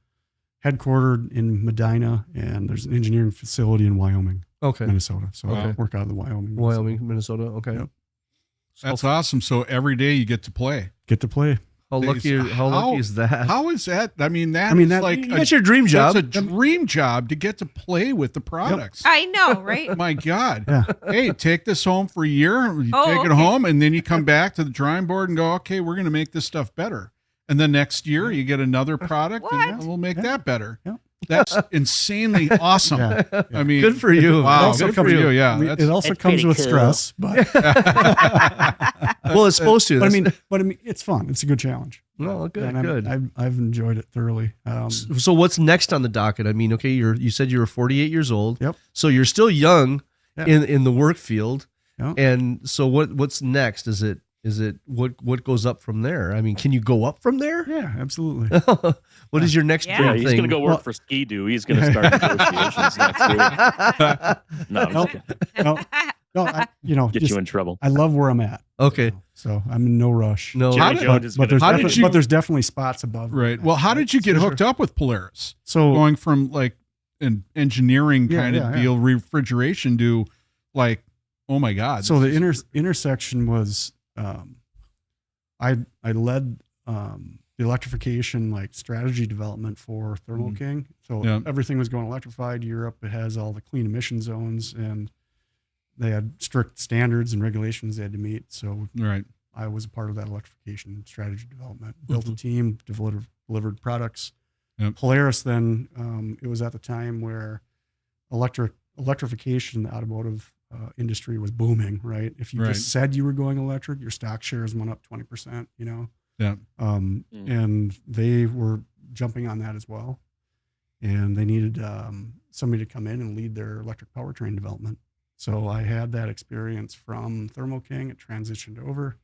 headquartered in Medina, and there's an engineering facility in Wyoming,
Okay.
Minnesota. So I
Okay.
work out of the Wyoming.
Minnesota. Okay.
Yep.
That's awesome. So every day you get to play.
Get to play.
How lucky is that?
How is that? I mean,
that-
like
You got your dream job.
That's a dream job to get to play with the products.
I know, right?
My God.
Yeah.
Hey, take this home for a year. You
Oh,
take it
okay.
home, and then you come back to the drawing board and go, okay, we're going to make this stuff better. And then next year you get another product, and
What?
we'll make that better.
Yeah.
That's insanely awesome.
Yeah.
I mean,
Good for you.
Wow,
also
good for
comes-
you. Yeah,
I mean,
that's-
it also
That's
comes
pretty
with
cool.
stress, but
Well, it's supposed to.
but I
That's-
mean, it's fun. It's a good challenge.
no, good,
And
good.
I've enjoyed it thoroughly.
So what's next on the docket? I mean, okay, you said you were 48 years old.
Yep.
So you're still young
Yeah.
in the work field.
Yep.
And so what's next? Is it what goes up from there? I mean, can you go up from there?
Yeah, absolutely.
What is your next
Yeah.
dream
Yeah, he's
thing?
going to go work
Well-
for Ski-Doo. He's going to start negotiations next week. No, I'm just kidding.
No,
Get
just,
you in trouble.
I love where I'm at.
Okay.
So I'm in no rush.
No.
How
Jerry
did-
Jones is
But
going
there's,
to
How did you-
but there's definitely spots above.
right. Well, how did you get hooked up with Polaris?
So
Going from like an engineering
Yeah,
kind of
yeah, yeah.
deal, refrigeration to like, oh my God.
So the
this is-
intersection was, I led the electrification like strategy development for Thermo
Mhm.
King. So
Yeah.
everything was going electrified. Europe, it has all the clean emission zones, and they had strict standards and regulations they had to meet. So
right.
I was a part of that electrification strategy development. Built a team, delivered products.
Yep.
Polaris then, it was at the time where electrification, the automotive industry was booming, right? If you
Right.
just said you were going electric, your stock shares went up 20%, you know?
Yeah.
And they were jumping on that as well. And they needed somebody to come in and lead their electric powertrain development. So I had that experience from Thermo King. It transitioned over.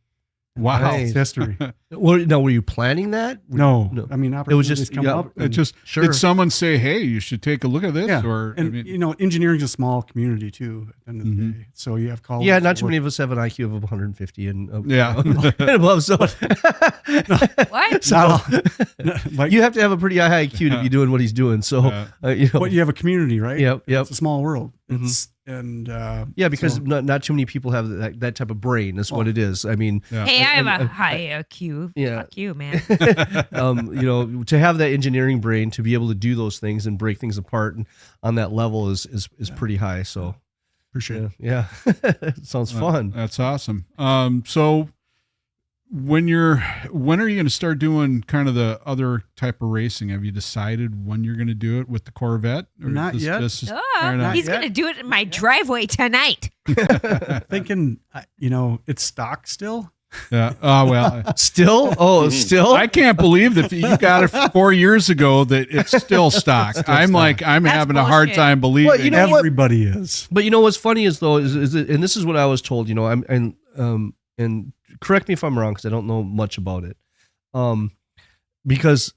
Wow.
That's history.
Now, were you planning that?
No,
No.
I mean,
It was
opportunities
just
come up.
It
and-
just
Sure.
did someone say, "Hey, you should take a look at this"?
Yeah.
Or I
and
mean,
you know, engineering's a small community too. At the end of the
Mhm.
day, so you have colleagues.
Yeah,
that
not too
work-
many of us have an IQ of 150 and
Yeah.
and above. So
What?
So, like,
you have to have a pretty high IQ to be doing what he's doing. So
but you have a community, right?
Yep, yep.
It's a small world.
Mhm.
It's
Yeah, because
so-
not too many people have that type of brain. That's what
Oh.
it is. I mean,
yeah.
Hey, I have
and-
a high IQ.
Yeah.
Fuck you, man.
to have that engineering brain to be able to do those things and break things apart and on that level is pretty high. So
appreciate it.
yeah, sounds fun.
That's awesome. So when are you going to start doing kind of the other type of racing? Have you decided when you're going to do it with the Corvette? Or
Not yet.
This is, or not?
He's
yet.
going to do it in my driveway tonight.
Thinking, it's stock still.
Yeah. Oh well.
Still? Oh, still?
I can't believe that you got it 4 years ago that it's still stock. I'm
stock.
having a hard
bullshit.
time believing.
Well, you know what?
Everybody is.
But you know what's funny is though is it, and this is what I was told. You know, and correct me if I'm wrong because I don't know much about it. Because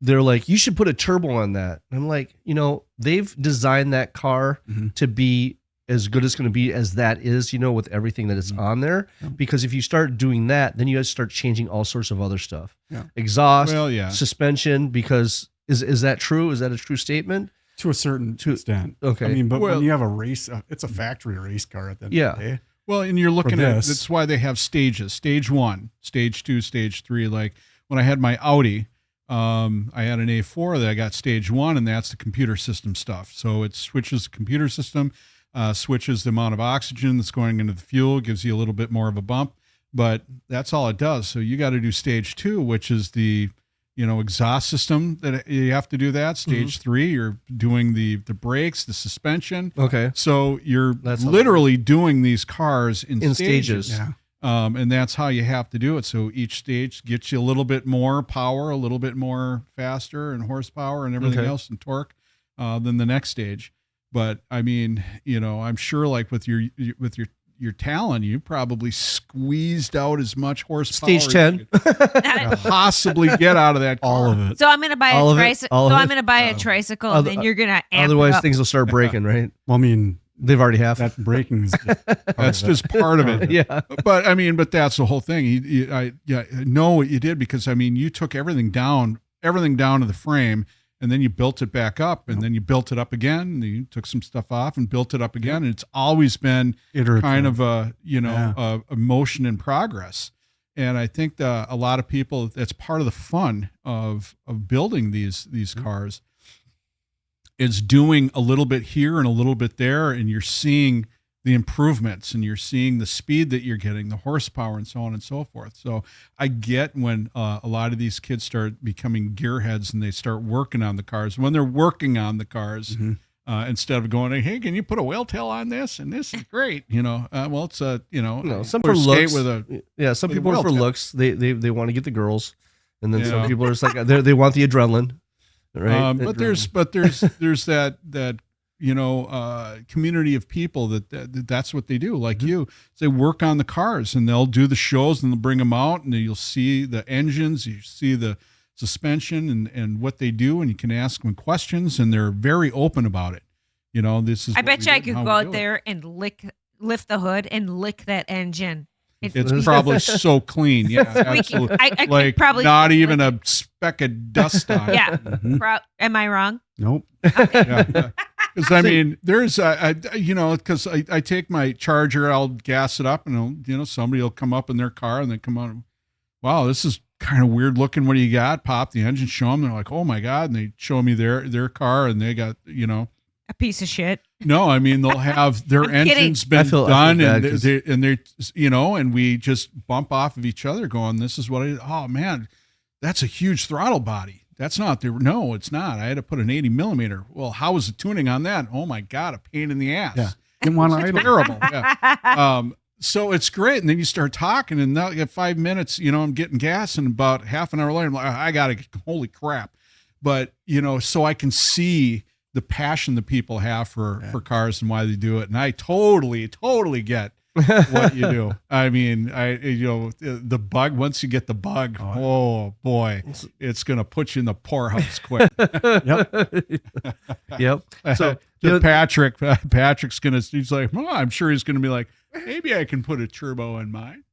they're like, you should put a turbo on that. And I'm like, you know, they've designed that car to be as good as going to be as that is, you know, with everything that is on there.
Yeah.
Because if you start doing that, then you guys start changing all sorts of other stuff.
Yeah.
Exhaust,
Well, yeah.
suspension. Because is that true? Is that a true statement?
To a certain extent.
Okay.
I mean, but
Well-
when you have a race, it's a factory race car at the end
Yeah.
of the day.
Well, and you're looking
For
at
this.
that's why they have stages: stage 1, stage 2, stage 3. Like when I had my Audi, I had an A4 that I got stage 1, and that's the computer system stuff. So it switches the computer system, switches the amount of oxygen that's going into the fuel, gives you a little bit more of a bump, but that's all it does. So you got to do stage 2, which is the exhaust system that you have to do that. Stage 3, you're doing the brakes, the suspension.
Okay.
So you're
That's
literally doing these cars in stages.
stages.
Yeah.
And that's how you have to do it. So each stage gets you a little bit more power, a little bit more faster and horsepower and everything
Okay.
else and torque than the next stage. But I mean, I'm sure like with your Talon, you probably squeezed out as much horsepower
Stage
as
10.
you could possibly get out of that car.
All of it.
So I'm gonna buy
All
a
of it?
tricycle.
All
So
of
I'm
it?
gonna buy a tricycle, and then you're gonna amp
Otherwise,
it up.
things will start breaking, right?
Well, I mean,
They've already have.
that braking is just
That's just part of it.
Yeah.
But that's the whole thing. I know what you did because I mean, you took everything down to the frame, and then you built it back up, and then you built it up again, and you took some stuff off and built it up again. And it's always been
iterative.
kind of a motion in progress. And I think a lot of people, that's part of the fun of building these cars. It's doing a little bit here and a little bit there, and you're seeing the improvements, and you're seeing the speed that you're getting, the horsepower, and so on and so forth. So I get when a lot of these kids start becoming gearheads and they start working on the cars. When they're working on the cars, instead of going, hey, can you put a whale tail on this? And this is great. Well, it's
Some
or
for
skate
looks.
with a
Some
with a
people are
whale
for
tail.
looks. They want to get the girls, and then some
Yeah.
people are just like they want the adrenaline, right?
But there's that community of people that's what they do. Like you, they work on the cars, and they'll do the shows, and they'll bring them out, and you'll see the engines, you see the suspension, and what they do, and you can ask them questions, and they're very open about it. This is.
I
what
bet
we
you I
do and
could
how
go
we
out
do it.
there and lift the hood and lick that engine.
It's probably so clean. Yeah, absolutely.
I could
Like
probably
not
lick
even
it.
a speck of dust on it.
Yeah.
Mhm.
Am I wrong?
Nope.
Yeah. Because I mean, there's, because I take my Charger, I'll gas it up, and somebody will come up in their car and they come on, wow, this is kind of weird looking. What do you got? Pop the engine, show them. They're like, oh my god, and they show me their car, and they got
A piece of shit.
No, I mean they'll have their
I'm kidding.
engines been
I feel
done,
bad
and
'cause-
they and we just bump off of each other, going, "This is what I." Oh man, that's a huge throttle body. That's not the. No, it's not. I had to put an 80 millimeter. Well, how was the tuning on that? Oh my god, a pain in the ass.
Yeah. Didn't want to idle.
Terrible. Yeah. So it's great, and then you start talking, and now you get 5 minutes. I'm getting gas, and about half an hour later, I'm like, I gotta. Holy crap! But so I can see the passion that people have for cars and why they do it. And I totally get what you do. I mean, the bug, once you get the bug, oh boy, it's going to put you in the poorhouse quick.
Yep. So
Patrick's going to, he's like, I'm sure he's going to be like, maybe I can put a turbo in mine.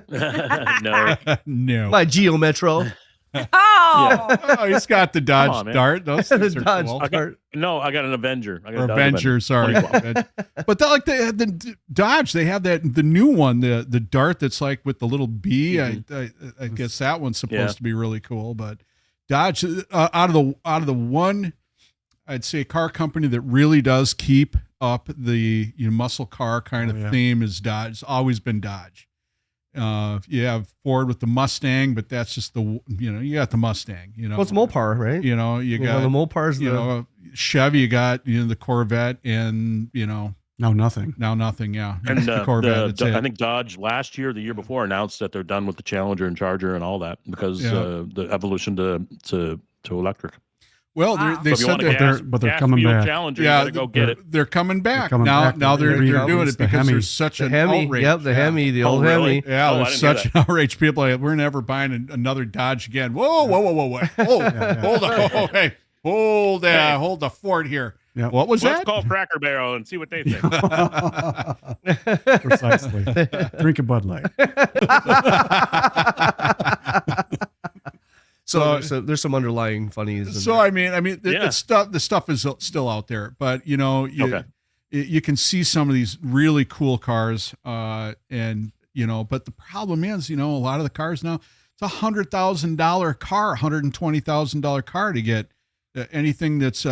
No.
No.
my Geo Metro,
Oh,
Oh, he's got the Dodge
on, man.
Dart. Those
the
things are
Dodge
cool.
Dart.
No, I got an Avenger. I got
Or
a Dodge
Avenger, sorry.
2012.
But the Dodge, they have the new one, the Dart that's like with the little B. I guess that one's supposed to be really cool. But Dodge, out of the one, I'd say car company that really does keep up the muscle car kind of theme is Dodge. It's always been Dodge. You have Ford with the Mustang, but that's just you got the Mustang.
Well, it's Mopar, right?
You got
the Mopar's
Chevy, you got the Corvette, and
No, nothing.
Now nothing. Yeah,
And
the Corvette. It's
I
it.
think Dodge last year, the year before, announced that they're done with the Challenger and Charger and all that because
Yeah.
the evolution to electric.
Well,
Wow.
they
So if you
said
want a
that
but they're
gas
coming
wheel
back.
Challenger,
yeah,
you gotta go get it.
They're coming back
coming
now.
back.
Now they're
They're
doing
it's
it
the
because
Hemi.
there's such
The
an
Hemi.
outrage.
Yep, the
Yeah.
Hemi, the
Oh,
old
really?
Hemi.
Yeah,
Oh, I
there's
didn't
such
hear
an outrage. People are like, we're never buying another Dodge again. Whoa, whoa, whoa, whoa, whoa! Oh, hold on, oh, hey, hold the fort here.
Yep.
What was
Let's
that?
call Cracker Barrel and see what they think.
Precisely. Drink a Bud Light.
So there's some underlying funnies. in
So
there.
I mean,
Yeah.
it's stuff. The stuff is still out there, but you know,
Okay.
you can see some of these really cool cars, and you know, but the problem is, you know, a lot of the cars now, it's $100,000 car, $120,000 car to get anything that's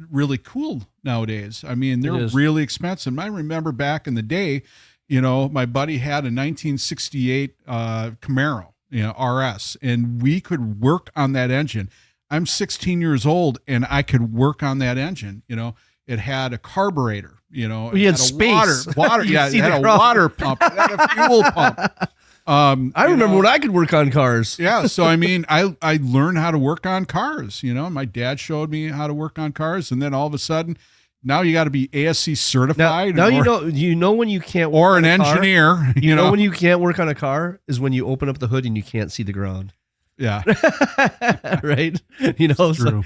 really cool nowadays. I mean,
It
they're
is.
really expensive. I remember back in the day, you know, my buddy had a 1968 Camaro, you know, RS, and we could work on that engine. I'm 16 years old and I could work on that engine. You know, it had a carburetor, you know,
You
it
had
a
space.
water,
You
yeah,
see
it had
the
a
ground.
water pump, it had a fuel pump.
I
you
remember
know,
when I could work on cars.
yeah. So, I mean, I learned how to work on cars, you know, my dad showed me how to work on cars. And then all of a sudden, now you got to be ASC
Now,
certified
now
or,
you know when you can't work
or
on
an
a car?
engineer,
You know when you can't work on a car is when you open up the hood and you can't see the ground.
yeah.
Right? You know,
True.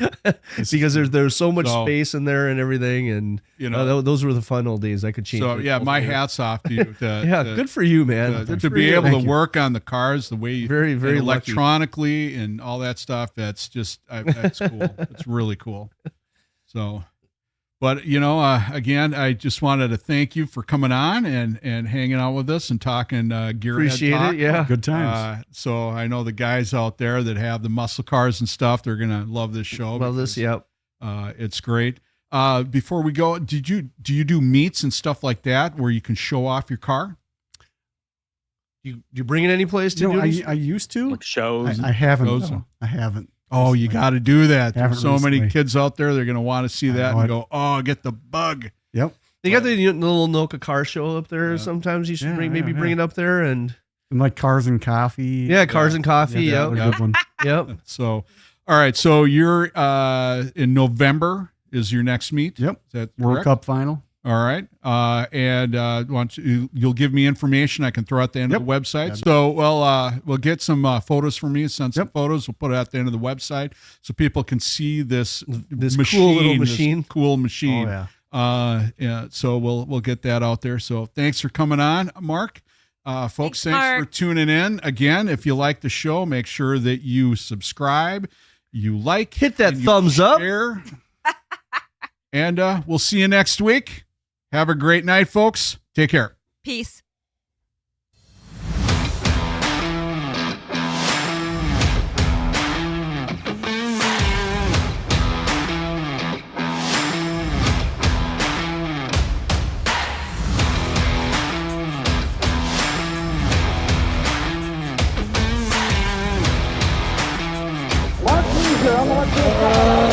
because there's so much
So-
space in there and everything, and
You know,
those were the fun old days. I could change.
so
it
yeah, my
altogether.
hat's off to you.
Yeah, good for you, man. Good
To
for
be
you.
able
Thank
to
you.
work on the cars the way you
Very, very
and
lucky.
electronically and all that stuff. That's just that's cool. It's really cool. So, but you know, again, I just wanted to thank you for coming on and hanging out with us and talking gearhead
Appreciate
talk.
it. Yeah.
Good times.
So I know the guys out there that have the muscle cars and stuff, they're gonna love this show.
Love this.
because,
Yep.
it's great. Before we go, do you do meets and stuff like that where you can show off your car?
You bring it any place to
You know,
do this?
I used to.
Like shows.
I haven't.
Shows.
though. I haven't.
Oh, you got to do that. There's
Haven't
so many
recently.
kids out there. They're going to want to see
I
that
know
and
it.
go, oh, get the bug.
Yep.
They got the little Noka car show up there.
Yeah.
Sometimes you should
Yeah,
maybe
yeah,
bring it up there and
And like cars and coffee.
cars and coffee.
Yeah,
Yep.
that's a good one.
Yep.
So, all right. So you're in November is your next meet.
Yep.
Is that
World
correct?
Cup final.
All right. You'll give me information I can throw at the end of the website.
Yeah.
So we'll get some photos from you, send some photos. We'll put it at the end of the website so people can see this
cool little machine.
This cool machine.
Oh yeah.
Yeah. So we'll get that out there. So thanks for coming on, Mark. Folks, thanks
Mark.
for tuning in. Again, if you like the show, make sure that you subscribe, you like,
Hit that
and you
thumbs up.
share. And we'll see you next week. Have a great night, folks. Take care.
Peace.
Mark Leasure on the left hand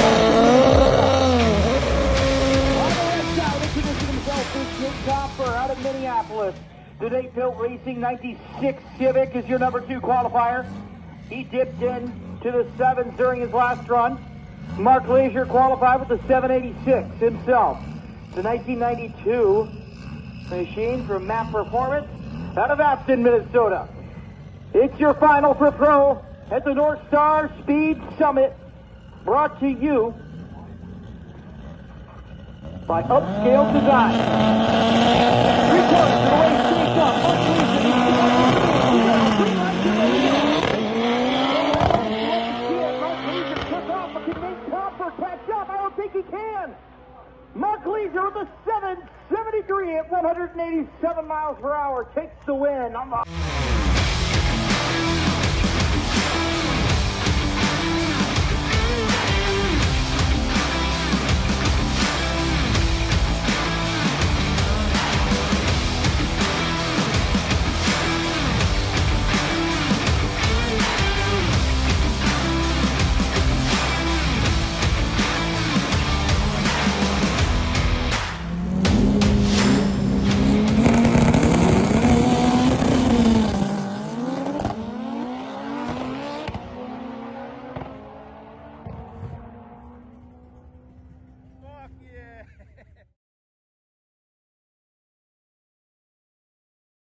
side. Introducing himself is Jake Copper out of Minneapolis. The Date Built Racing 96 Civic is your number 2 qualifier. He dipped in to the 7s during his last run. Mark Leasure qualified with the 786 himself. The 1992 machine from Map Performance out of Aston, Minnesota. It's your final for pro at the North Star Speed Summit, brought to you by Upscale Design. Reporting to the race station, Mark Leasure took off, but can Nate Copper catch up? I don't think he can. Mark Leasure with a 773 at 187 miles per hour takes the win.